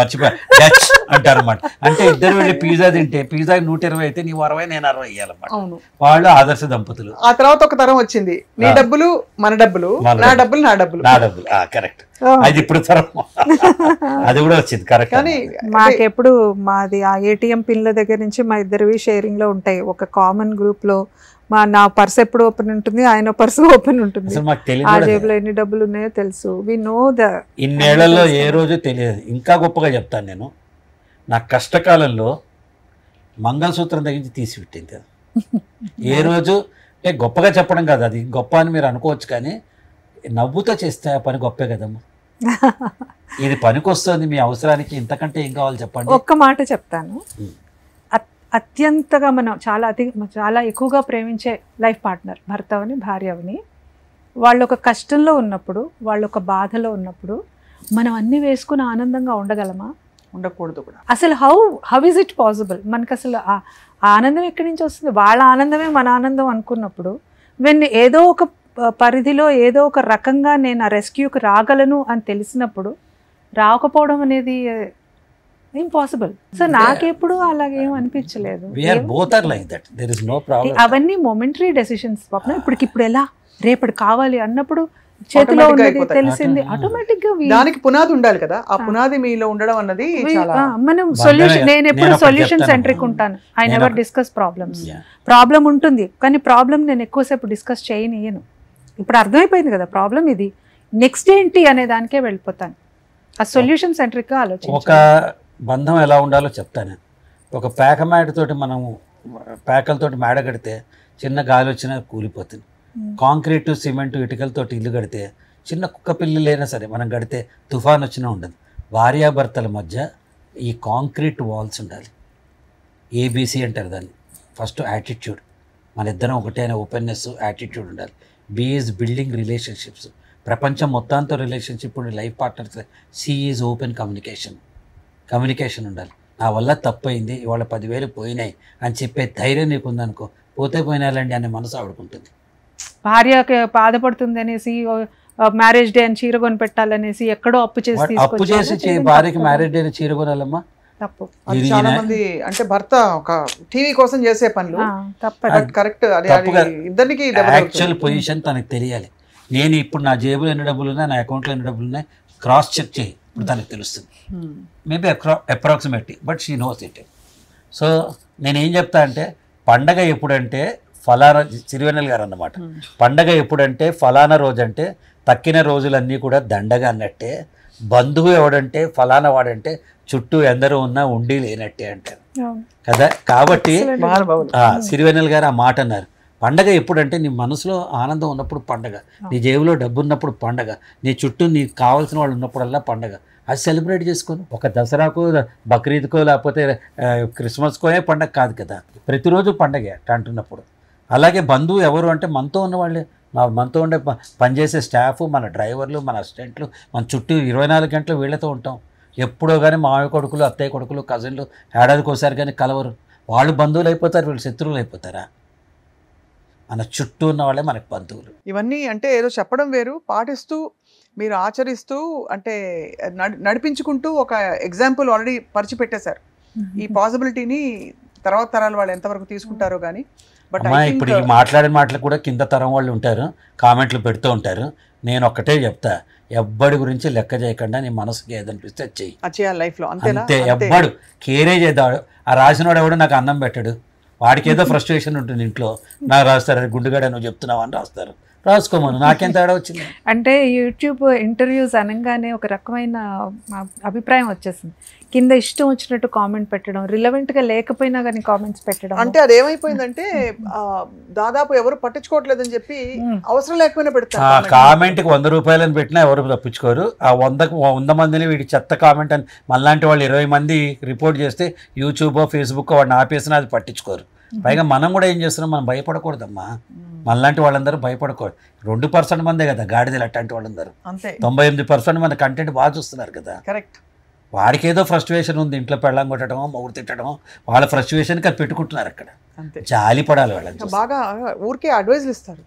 మర్చిపోయా, డచ్ అంటారు అన్నమాట. అంటే ఇద్దరు వెళ్ళి పిజ్జా తింటే పిజ్జా 120 అయితే నీవు 60, నేను 60 ఇవ్వాలన్నమాట. వాళ్ళు ఆదర్శ దంపతులు. ఆ తర్వాత ఒక తరం వచ్చింది, నీ డబ్బులు మన డబ్బులు, నా డబ్బులు నా డబ్బులు, నా డబ్బులు. కరెక్ట్. అది ఇప్పుడు తరం, అది కూడా వచ్చింది. కరెక్ట్. కానీ మాకెప్పుడు మాది ఆ ఏటీఎం పిన్ల దగ్గర నుంచి మా ఇద్దరివి షేరింగ్ లో ఉంటాయి. ఒక కామన్ గ్రూప్ లో నా పర్స్ ఎప్పుడు ఓపెన్ ఉంటుంది, ఆయన పర్స్ ఓపెన్ ఉంటుంది. ఆ జేబులో ఎన్ని డబ్బులు ఉన్నాయో తెలుసు. వి నో ద. ఇన్నేళ్లలో ఏ రోజు తెలియదు. ఇంకా గొప్పగా చెప్తాను నేను, నా కష్టకాలంలో మంగళసూత్రం తగ్గించి తీసిపెట్టింది కదా. ఏ రోజు అంటే గొప్పగా చెప్పడం కాదు, అది గొప్ప అని మీరు అనుకోవచ్చు, కానీ నవ్వుతో చేస్తే ఆ పని గొప్పే కదమ్మా. ఇది పనికి వస్తుంది మీ అవసరానికి, ఇంతకంటే ఏం కావాలి చెప్పండి. ఒక్క మాట చెప్తాను, అత్యంతగా మనం చాలా ఎక్కువగా ప్రేమించే లైఫ్ పార్ట్నర్, భర్త అవని భార్య అవని, వాళ్ళు ఒక కష్టంలో ఉన్నప్పుడు, వాళ్ళు ఒక బాధలో ఉన్నప్పుడు మనం అన్నీ వేసుకుని ఆనందంగా ఉండగలమా? ఉండకూడదు కూడా. అసలు హౌ ఇస్ ఇట్ పాసిబుల్? మనకు అసలు ఆ ఆనందం ఎక్కడి నుంచి వస్తుంది? వాళ్ళ ఆనందమే మన ఆనందం అనుకున్నప్పుడు ఏదో ఒక పరిధిలో ఏదో ఒక రకంగా నేను ఆ రెస్క్యూకి రాగలను అని తెలిసినప్పుడు రాకపోవడం అనేది ఇంపాసిబుల్. సో నాకెప్పుడు అలాగేం అనిపించలేదు. అవన్నీ మొమెంటరీ డెసిషన్స్ పాపం. ఇప్పటికిప్పుడు ఎలా, రేపటి కావాలి అన్నప్పుడు చేతిలో ఉన్నది తెలిసింది ఆటోమేటిక్ గా. దానికి పునాది ఉండాలి కదా, ఆ పునాది మీలో ఉండడం అన్నది మనం సొల్యూషన్. నేను ఎప్పుడు సొల్యూషన్ సెంట్రిక్ ఉంటాను. I never discuss problems. Problem ఉంటుంది కానీ ప్రాబ్లం నేను ఎక్కువసేపు డిస్కస్ చేయనియను. ఇప్పుడు అర్థమైపోయింది కదా ప్రాబ్లం ఇది, నెక్స్ట్ ఏంటి అనే దానికే వెళ్ళిపోతాను. ఆ సొల్యూషన్ సెంట్రిక్ గా ఆలోచించాలి. ఒక బంధం ఎలా ఉండాలో చెప్తాను. ఒక పేక మేడతోటి మనము పేకలతోటి మేడ కడితే చిన్న గాలి వచ్చినా కూలిపోతుంది. కాంక్రీటు సిమెంటు ఇటుకలతోటి ఇల్లు కడితే చిన్న కుక్క పిల్లలైనా సరే మనం కడితే తుఫాన్ వచ్చినా ఉండదు. భార్యాభర్తల మధ్య ఈ కాంక్రీట్ వాల్స్ ఉండాలి. ఏబీసీ అంటారు దాన్ని. ఫస్ట్ యాటిట్యూడ్, మన ఇద్దరం ఒకటే అనే ఓపెన్నెస్ యాటిట్యూడ్ ఉండాలి. B is building relationships. ప్రపంచం మొత్తంతో రిలేషన్షిప్ ఉండి life partners. C is open communication ఉండాలి. నా వల్ల తప్పైంది, ఇవాళ 10,000 పోయినాయి అని చెప్పే ధైర్యం నీకు ఉందనుకో, పోతే పోయినాలండి అనే మనసు ఆడుకుంటుంది. భార్యకి బాధపడుతుంది అనేసి మ్యారేజ్ డే అని చీర కొని పెట్టాలనేసి ఎక్కడో అప్పు చేసి భార్యకి మ్యారేజ్ డే చీర కొనాలమ్మా తప్పు. చాలా మంది అంటే భర్త ఒక టీవీ కోసం చేసే పనులు కరెక్ట్. ఇద్దరికి యాక్చువల్ పొజిషన్ తనకు తెలియాలి. నేను ఇప్పుడు నా జేబులో ఎన్ని డబ్బులు ఉన్నాయి, నా అకౌంట్లో ఎన్ని డబ్బులు ఉన్నాయి, క్రాస్ చెక్ చేయి, ఇప్పుడు తనకు తెలుస్తుంది. Maybe approximately, but she knows it. So నేనేం చెప్తా అంటే, పండగ ఎప్పుడంటే ఫలానా, సిరివెన్నెల గారు అన్నమాట, పండగ ఎప్పుడంటే ఫలానా రోజు అంటే తక్కిన రోజులన్నీ కూడా దండగా అన్నట్టే, బంధువు ఎవడంటే ఫలానా వాడంటే చుట్టూ ఎందరూ ఉన్నా ఉండి లేనట్టే అంటారు కదా. కాబట్టి సిరివెన్నెల గారు ఆ మాట అన్నారు. పండగ ఎప్పుడంటే నీ మనసులో ఆనందం ఉన్నప్పుడు పండగ, నీ జేబులో డబ్బు ఉన్నప్పుడు పండగ, నీ చుట్టూ నీకు కావాల్సిన వాళ్ళు ఉన్నప్పుడల్లా పండగ. అది సెలబ్రేట్ చేసుకోను. ఒక దసరాకో బక్రీద్కో లేకపోతే క్రిస్మస్కో పండగ కాదు కదా, ప్రతిరోజు పండగే అంటున్నప్పుడు. అలాగే బంధువు ఎవరు అంటే మనతో ఉన్నవాళ్ళే, మనతో ఉండే పనిచేసే స్టాఫ్, మన డ్రైవర్లు, మన అసిస్టెంట్లు, మన చుట్టూ 24 గంటలు వీళ్ళతో ఉంటాం. ఎప్పుడో కానీ మామయ్య కొడుకులు, అత్తయ్య కొడుకులు, కజిన్లు ఏడాదికి ఒకసారి కానీ కలవరు. వాళ్ళు బంధువులు అయిపోతారు, వీళ్ళు శత్రువులు అయిపోతారా? మన చుట్టూ ఉన్న వాళ్ళే మనకు బంధువులు. ఇవన్నీ అంటే ఏదో చెప్పడం వేరు, పాటిస్తూ మీరు ఆచరిస్తూ అంటే నడిపించుకుంటూ ఒక ఎగ్జాంపుల్ ఆల్రెడీ పరిచిపెట్టేశారు. ఈ పాసిబిలిటీని తర్వాత తరాల వాళ్ళు ఎంతవరకు తీసుకుంటారో కానీ. బట్ ఇప్పుడు ఈ మాట్లాడిన మాటలు కూడా కింద తరం వాళ్ళు ఉంటారు, కామెంట్లు పెడుతూ ఉంటారు. నేను ఒక్కటే చెప్తా, ఎవ్వడి గురించి లెక్క చేయకుండా నీ మనసుకి ఏదనిపిస్తే చెయ్యి లైఫ్లో అంతే. ఎవ్వడు కేరే చేద్దాడు. ఆ రాసినవాడు ఎవడు నాకు అన్నం పెట్టాడు, వాడికి ఏదో ఫ్రస్ట్రేషన్ ఉంటుంది ఇంట్లో, నాకు రాస్తారు గుండుగాడ నువ్వు చెప్తున్నావు అని రాస్తారు, రాసుకోమను, నాకేం తేడా వచ్చింది. అంటే యూట్యూబ్ ఇంటర్వ్యూస్ అనగానే ఒక రకమైన అభిప్రాయం వచ్చేసింది. కింద ఇష్టం వచ్చినట్టు కామెంట్ పెట్టడం, రిలవెంట్గా లేకపోయినా కానీ కామెంట్స్ పెట్టడం. అంటే అది ఏమైపోయిందంటే దాదాపు ఎవరు పట్టించుకోవట్లేదని చెప్పి అవసరం లేకపోయినా పెడతారు. కామెంట్కి 100 రూపాయలని పెట్టినా ఎవరు తప్పించుకోరు. ఆ 100 మందిని వీడి చెత్త కామెంట్ అని మనలాంటి వాళ్ళు 20 మంది రిపోర్ట్ చేస్తే యూట్యూబ్ ఫేస్బుక్ వాడిని ఆపేసినా అది పట్టించుకోరు. పైగా మనం కూడా ఏం చేస్తున్నాం, మనం భయపడకూడదమ్మా. మనలాంటి వాళ్ళందరూ భయపడకూడదు. 2% మందే కదా గాడిదలు అట్లాంటి వాళ్ళందరూ. 98% మన కంటెంట్ బాగా చూస్తున్నారు కదా. కరెక్ట్. వాడికి ఏదో ఫ్రస్ట్రేషన్ ఉంది, ఇంట్లో పెళ్ళం కొట్టడమో మొగుడు తిట్టడమో, వాళ్ళ ఫ్రస్ట్రేషన్కి అది పెట్టుకుంటున్నారు అక్కడ. జాలి పడాలి వాళ్ళని. బాగా ఊరికే అడ్వైజ్లు ఇస్తారు.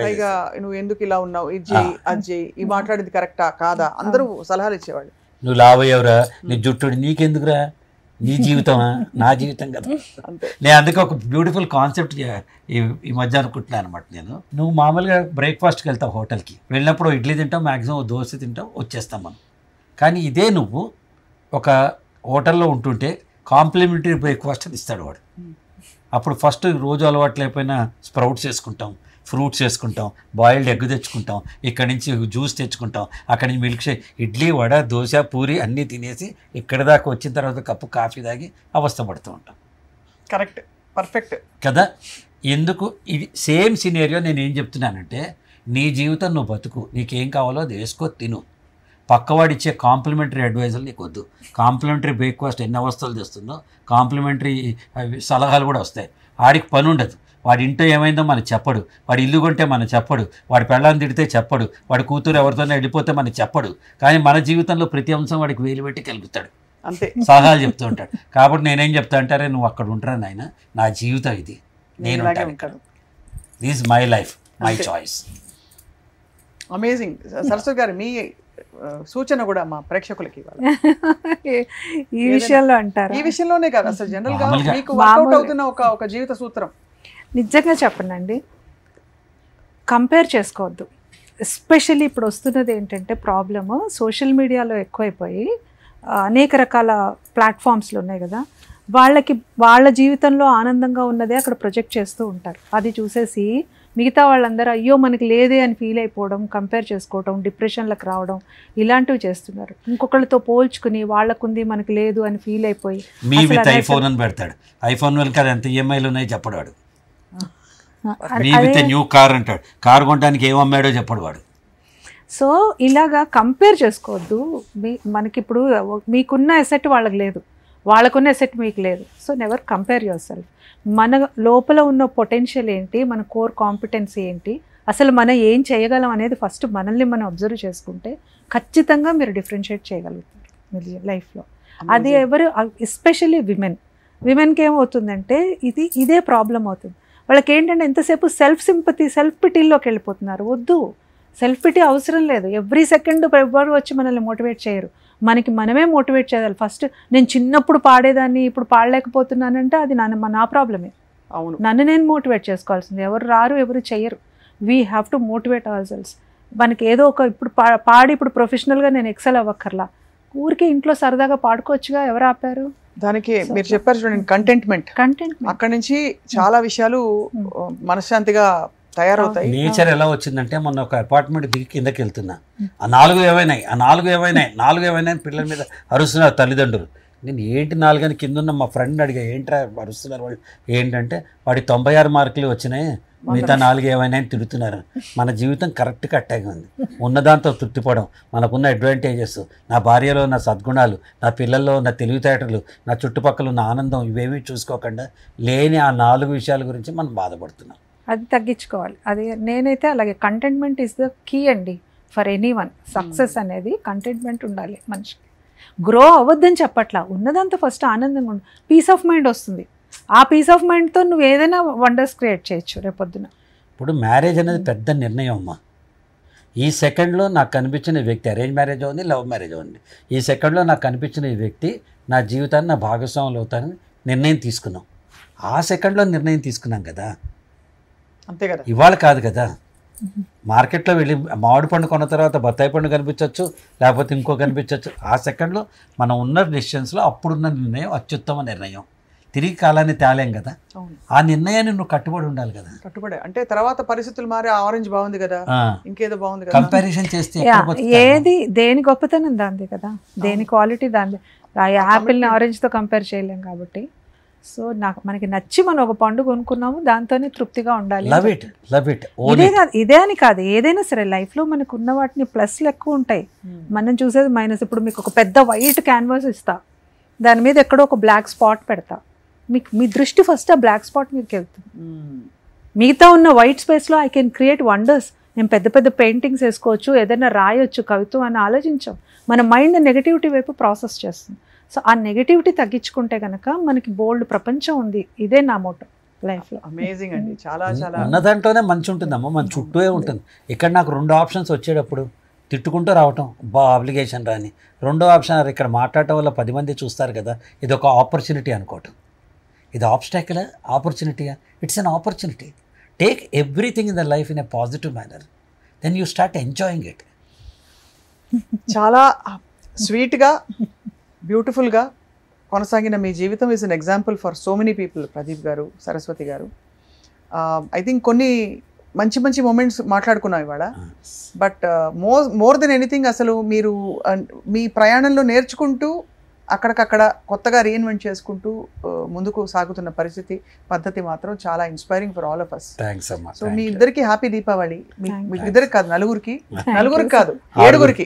పైగా నువ్వు ఎందుకు ఇలా ఉన్నావు, ఇది చేయి అది చేయి, ఈ మాట్లాడేది కరెక్టా కాదా, అందరూ సలహాలు ఇచ్చేవాళ్ళు. నువ్వు లావయ్యవరా, నీ జుట్టుడు నీకెందుకురా, నీ జీవితమా, నా జీవితం కదా. నేను అందుకే ఒక బ్యూటిఫుల్ కాన్సెప్ట్ ఈ మధ్య అనుకుంటున్నాను అనమాట. నువ్వు మామూలుగా బ్రేక్ఫాస్ట్కి వెళ్తావు, హోటల్కి వెళ్ళినప్పుడు ఇడ్లీ తింటావు, మ్యాక్సిమం దోశ తింటావు, వచ్చేస్తాం మనం. కానీ ఇదే నువ్వు ఒక హోటల్లో ఉంటుంటే కాంప్లిమెంటరీ బ్రేక్ఫాస్ట్ అని ఇస్తాడు వాడు. అప్పుడు ఫస్ట్ రోజు అలవాటు లేకపోయినా స్ప్రౌట్స్ వేసుకుంటాం, ఫ్రూట్స్ వేసుకుంటాం, బాయిల్డ్ ఎగ్ తెచ్చుకుంటాం, ఇక్కడి నుంచి జ్యూస్ తెచ్చుకుంటాం, అక్కడి నుంచి మిల్క్ షేక్, ఇడ్లీ వడ దోశ పూరి అన్నీ తినేసి ఇక్కడి దాకా వచ్చిన తర్వాత కప్పు కాఫీ తాగి అవస్థపడుతూ ఉంటాం. కరెక్ట్, పర్ఫెక్ట్ కదా. ఎందుకు ఇది సేమ్ సినేరియో నేను ఏం చెప్తున్నానంటే, నీ జీవితం నువ్వు బతుకు, నీకేం కావాలో అది వేసుకో, తిను. పక్కవాడిచ్చే కాంప్లిమెంటరీ అడ్వైజులు నీకు వద్దు. కాంప్లిమెంటరీ బ్రేక్ఫాస్ట్ ఎన్ని అవస్థలు తెస్తుందో కాంప్లిమెంటరీ సలహాలు కూడా వస్తాయి. వాడికి పని ఉండదు, వాడి ఇంట్లో ఏమైందో మనకు చెప్పడు, వాడి ఇల్లు కొంటే మనకు చెప్పడు, వాడి పెళ్ళాన్ని తిడితే చెప్పడు, వాడి కూతురు ఎవరితోనే వెళ్ళిపోతే మనకు చెప్పడు. కానీ మన జీవితంలో ప్రతి అంశం వాడికి వేలు పెట్టి కలుగుతాడు. అంతే. సలహాలు చెప్తూ ఉంటాడు. కాబట్టి నేనేం చెప్తా అంటారే, నువ్వు అక్కడ ఉంటారా నాయన, నా జీవితం ఇది, నేను ఇలాగే ఉంటాను, ఉంటాను. This my life, my choice. Amazing. Saraswati గారు, మీ సూచన కూడా మా ప్రేక్షకులకి ఇవ్వాలి. ఈ విషయంలో అంటారు. ఈ విషయంలోనే కాదు, అసలు జనరల్ గా మామూలుగా. మీకు వర్కౌట్ అవుతున్న ఒక జీవిత సూత్రం. నిజంగా చెప్పనండి, కంపేర్ చేసుకోవద్దు. ఎస్పెషల్లీ ఇప్పుడు వస్తున్నది ఏంటంటే ప్రాబ్లము, సోషల్ మీడియాలో ఎక్కువైపోయి అనేక రకాల ప్లాట్ఫామ్స్లు ఉన్నాయి కదా, వాళ్ళ జీవితంలో ఆనందంగా ఉన్నదే అక్కడ ప్రొజెక్ట్ చేస్తూ ఉంటారు. అది చూసేసి మిగతా వాళ్ళందరూ అయ్యో మనకి లేదే అని ఫీల్ అయిపోవడం, కంపేర్ చేసుకోవడం, డిప్రెషన్లకు రావడం, ఇలాంటివి చేస్తున్నారు. ఇంకొకళ్ళతో పోల్చుకుని వాళ్ళకుంది మనకి లేదు అని ఫీల్ అయిపోయి మీ విత్ ఐఫోన్ అని పెడతాడు. ఐఫోన్ వెనక అది ఎంత ఈఎంఐలు ఉన్నాయి చెప్పడు వాడు. మీ విత్ న్యూ కార్ అంటాడు. కార్ కొనడానికి ఏం అమ్మాడో చెప్పడు వాడు. సో ఇలాగా కంపేర్ చేసుకోవద్దు. మనకి ఇప్పుడు మీకున్న ఎసెట్ వాళ్ళకి లేదు, వాళ్ళకున్న ఎసెట్ మీకు లేదు. So never compare your self. మన లోపల ఉన్న పొటెన్షియల్ ఏంటి, మన కోర్ కాంపిటెన్సీ ఏంటి, అసలు మనం ఏం చేయగలం అనేది ఫస్ట్ మనల్ని మనం అబ్జర్వ్ చేసుకుంటే ఖచ్చితంగా మీరు డిఫరెన్షియేట్ చేయగలుగుతారు మీ లైఫ్లో. అది ఎవరు, ఎస్పెషల్లీ విమెన్కి ఏమవుతుందంటే ఇదే ప్రాబ్లం అవుతుంది. వాళ్ళకి ఏంటంటే ఎంతసేపు సెల్ఫ్ సింపతి, సెల్ఫ్ పిటీల్లోకి వెళ్ళిపోతున్నారు. వద్దు, సెల్ఫ్ పిటీ అవసరం లేదు. ఎవ్రీ సెకండ్ ఎవరు వచ్చి మనల్ని మోటివేట్ చేయరు, మనకి మనమే మోటివేట్ చేయాలి. ఫస్ట్ నేను చిన్నప్పుడు పాడేదాన్ని ఇప్పుడు పాడలేకపోతున్నానంటే అది నా ప్రాబ్లమే. అవును, నన్ను నేను మోటివేట్ చేసుకోవాల్సింది. ఎవరు రారు, ఎవరు చెయ్యరు. We have to motivate hour cells. మనకి ఏదో ఒక ఇప్పుడు పాడి ఇప్పుడు ప్రొఫెషనల్గా నేను ఎక్సెల్ అవ్వక్కర్లా, ఊరికే ఇంట్లో సరదాగా పాడుకోవచ్చుగా, ఎవరు ఆపారు? దానికి మీరు చెప్పారు చూడండి, కంటెంట్. అక్కడ నుంచి చాలా విషయాలు మనశ్శాంతిగా తయారవుతాయి. నేచర్ ఎలా వచ్చిందంటే, మొన్న ఒక అపార్ట్మెంట్ దిగి కిందకి వెళ్తున్నా, ఆ నాలుగు ఏమైనాయి పిల్లల మీద అరుస్తున్నారు తల్లిదండ్రులు. నేను ఏంటి 4 అని కింద ఉన్న మా ఫ్రెండ్ అడిగా, ఏంట్రా అరుస్తున్నారు వాళ్ళు? ఏంటంటే వాడి 96 మార్కులు వచ్చినాయి, మిగతా 4 ఏమైనా తిడుతున్నారు. మన జీవితం కరెక్ట్గా అట్టాగే ఉంది. ఉన్నదాంతో తృప్తిపడడం, మనకున్న అడ్వాంటేజెస్, నా భార్యలో ఉన్న సద్గుణాలు, నా పిల్లల్లో ఉన్న తెలివితేటలు, నా చుట్టుపక్కల ఉన్న ఆనందం, ఇవేమీ చూసుకోకుండా లేని ఆ 4 విషయాల గురించి మనం బాధపడుతున్నాం. అది తగ్గించుకోవాలి. అది నేనైతే అలాగే, కంటెంట్మెంట్ ఈజ్ ద కీ అండి ఫర్ ఎనీవన్. సక్సెస్ అనేది కంటెంట్మెంట్ ఉండాలి మనిషికి. గ్రో అవ్వద్దని చెప్పట్లా, ఉన్నదంతా ఫస్ట్ ఆనందంగా ఉండు, పీస్ ఆఫ్ మైండ్ వస్తుంది. ఆ పీస్ ఆఫ్ మైండ్తో నువ్వు ఏదైనా వండర్స్ క్రియేట్ చేయొచ్చు రేపొద్దున. ఇప్పుడు మ్యారేజ్ అనేది పెద్ద నిర్ణయం అమ్మా. ఈ సెకండ్లో నాకు కనిపించిన వ్యక్తి, అరేంజ్ మ్యారేజ్ ఉంది, లవ్ మ్యారేజ్ ఉంది, ఈ సెకండ్లో నాకు కనిపించిన ఈ వ్యక్తి నా జీవితాన్ని నా భాగస్వాములు అవుతానని నిర్ణయం తీసుకున్నాం. ఆ సెకండ్లో నిర్ణయం తీసుకున్నాం కదా, అంతే కదా. ఇవాళ కాదు కదా. మార్కెట్లో వెళ్ళి మామిడి పండు కొన్న తర్వాత బత్తాయి పండు కనిపించవచ్చు, లేకపోతే ఇంకో కనిపించవచ్చు. ఆ సెకండ్లో మనం ఉన్న డెసిషన్స్లో అప్పుడున్న నిర్ణయం అత్యుత్తమ నిర్ణయం. తిరిగి కాలాన్ని తేలేం కదా. ఆ నిర్ణయాన్ని నువ్వు కట్టుబడి ఉండాలి కదా. కట్టుబడి అంటే తర్వాత పరిస్థితులు మారి ఆరెంజ్ బాగుంది కదా, ఇంకేదో బాగుంది కదా, కంపారిజన్ చేస్తే ఏది దేని గొప్పతనం దాంది కదా, దేని క్వాలిటీ దాంది. యాపిల్ని ఆరెంజ్తో కంపేర్ చేయలేం కాబట్టి. సో మనకి నచ్చి మనం ఒక పండు కొనుక్కున్నాము, దాంతోనే తృప్తిగా ఉండాలి. ఇదే అని కాదు, ఏదైనా సరే లైఫ్లో మనకు ఉన్న వాటిని ప్లస్లు ఎక్కువ ఉంటాయి, మనం చూసేది మైనస్. ఇప్పుడు మీకు ఒక పెద్ద వైట్ క్యాన్వాస్ ఇస్తా, దాని మీద ఎక్కడో ఒక బ్లాక్ స్పాట్ పెడతా, మీ దృష్టి ఫస్ట్ ఆ బ్లాక్ స్పాట్ మీదకి వెళ్తుంది. మిగతా ఉన్న వైట్ స్పేస్లో ఐ కెన్ క్రియేట్ వండర్స్. నేను పెద్ద పెద్ద పెయింటింగ్స్ వేసుకోవచ్చు, ఏదైనా రాయొచ్చు, కవిత్వం అని ఆలోచించాం. మన మైండ్ నెగటివిటీ వైపు ప్రాసెస్ చేస్తుంది. సో ఆ నెగటివిటీ తగ్గించుకుంటే కనుక మనకి బోల్డ్ ప్రపంచం ఉంది. ఇదే నా మోటో లైఫ్లో. అమేజింగ్ అండి, చాలా చాలా. ఉన్న దాంట్లోనే మంచి ఉంటుందమ్మా, మన చుట్టూ ఉంటుంది. ఇక్కడ నాకు 2 ఆప్షన్స్ వచ్చేటప్పుడు తిట్టుకుంటూ రావటం, అప్లికేషన్ రాని. 2వ ఆప్షన్ ఇక్కడ మాట్లాడటం వల్ల 10 మంది చూస్తారు కదా, ఇది ఒక ఆపర్చునిటీ అనుకోవటం. ఇది ఆబ్స్టాకిలా, ఆపర్చునిటీయా? It's an opportunity. Take everything in the life in a positive manner, then you start enjoying it. చాలా స్వీట్గా, బ్యూటిఫుల్గా కొనసాగిన మీ జీవితం is an example for so many people. Pradeep garu, Saraswathi గారు, ఐ థింక్ కొన్ని మంచి మంచి మూమెంట్స్ మాట్లాడుకున్నాం ఇవాళ. బట్ మోర్ దెన్ ఎనీథింగ్, అసలు మీరు మీ ప్రయాణంలో నేర్చుకుంటూ అక్కడికక్కడ కొత్తగా రీఇన్వెంట్ చేసుకుంటూ ముందుకు సాగుతున్న పద్ధతి మాత్రం చాలా inspiring for all of us. So మీ ఇద్దరికి హ్యాపీ దీపావళి. మీ ఇద్దరికి కాదు, నలుగురికి కాదు, 7గురికి.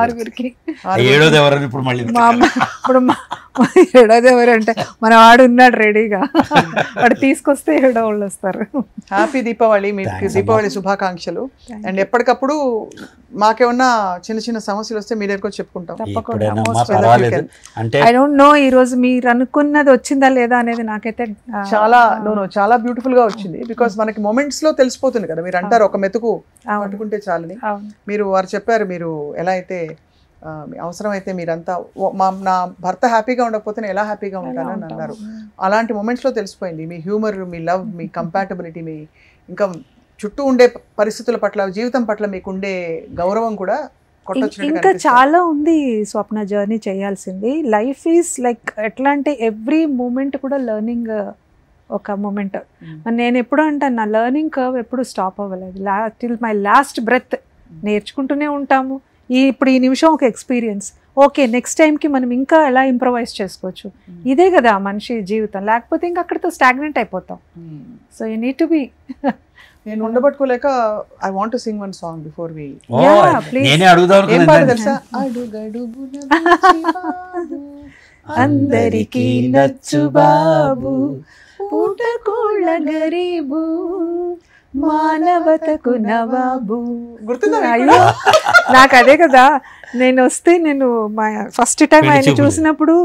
ఆరుగురికి. ఏడోది ఎవరని ఇప్పుడు మళ్ళీ ఇప్పుడు హెడోది ఎవరంటే మన వాడు ఉన్నాడు రెడీగా, వాడు తీసుకొస్తే హెడో వాళ్ళు వస్తారు. హ్యాపీ దీపావళి, మీకు దీపావళి శుభాకాంక్షలు. అండ్ ఎప్పటికప్పుడు మాకేమన్నా చిన్న చిన్న సమస్యలు వస్తే మీ దగ్గరకు చెప్పుకుంటాం. ఐ డోంట్ నో ఈ రోజు మీరు అనుకున్నది వచ్చిందా లేదా అనేది నాకైతే చాలా బ్యూటిఫుల్ గా వచ్చింది. బికాస్ మనకి మొమెంట్స్ లో తెలిసిపోతుంది కదా. మీరు అంటారు ఒక మెతుకు పట్టుకుంటే చాలని. మీరు వారు చెప్పారు, మీరు ఎలా అయితే అవసరమైతే మీరంతా నా భర్త హ్యాపీగా ఉండకపోతే నేను ఎలా హ్యాపీగా ఉంటానని అన్నారు. అలాంటి మొమెంట్స్లో తెలిసిపోయింది మీ హ్యూమర్, మీ లవ్, మీ కంపాటబిలిటీ, మీ ఇంకా చుట్టూ ఉండే పరిస్థితుల పట్ల, జీవితం పట్ల మీకు ఉండే గౌరవం కూడా ఇంకా చాలా ఉంది స్వప్న జర్నీ చేయాల్సింది. లైఫ్ ఈజ్ లైక్ ఎట్లా అంటే ఎవ్రీ మూమెంట్ కూడా లెర్నింగ్ ఒక మూమెంట్. నేను ఎప్పుడు అంటాను, నా లెర్నింగ్ కర్వ్ ఎప్పుడు స్టాప్ అవ్వలేదు. టిల్ మై లాస్ట్ బ్రెత్ నేర్చుకుంటూనే ఉంటాము. ఇప్పుడు ఈ నిమిషం ఒక ఎక్స్పీరియన్స్, ఓకే నెక్స్ట్ టైంకి మనం ఇంకా ఎలా ఇంప్రొవైజ్ చేసుకోవచ్చు. ఇదే కదా మనిషి జీవితం, లేకపోతే ఇంకా అక్కడితో స్టాగ్నెంట్ అయిపోతాం. So you need to be. నేను ఉండబట్టుకోలేక I want to sing one song before we. ఏం పాట తెలుసా? అందరికీ నచ్చు బాబు, పూటకోళ్ళ గరీబు, మానవతకు నవాబు. గుర్తుందా? అయ్యో నాకు అదే కదా. నేను వస్తే నేను ఫస్ట్ టైం ఆయన చూసినప్పుడు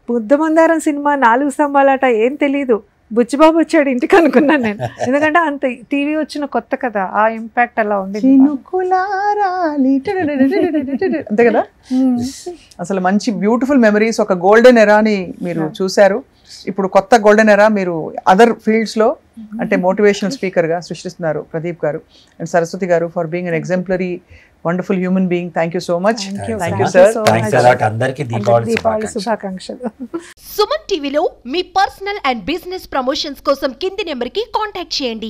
బుద్ధమందారం సినిమా 4 స్తంభాలట ఏం తెలీదు, బుచ్చిబాబు వచ్చాడు ఇంటికి అనుకున్నాను నేను. ఎందుకంటే అంత టీవీ వచ్చిన కొత్త కదా, ఆ ఇంపాక్ట్ అలా ఉంది. అంతే కదా. అసలు మంచి బ్యూటిఫుల్ మెమరీస్, ఒక గోల్డెన్ ఎరాని మీరు చూశారు. ఇప్పుడు కొత్త గోల్డెన్ ఎరా మీరు అదర్ ఫీల్డ్స్లో అంటే మోటివేషనల్ స్పీకర్గా సృష్టిస్తున్నారు ప్రదీప్ గారు అండ్ సరస్వతి గారు for being an exemplary wonderful human being. Thank you so much. Thank you sir. అందరికీ దీపావళి శుభాకాంక్షలు. సుమన్ టీవీలో మీ పర్సనల్ అండ్ బిజినెస్ ప్రమోషన్స్ కోసం కింది నెంబర్కి కాంటాక్ట్ చేయండి.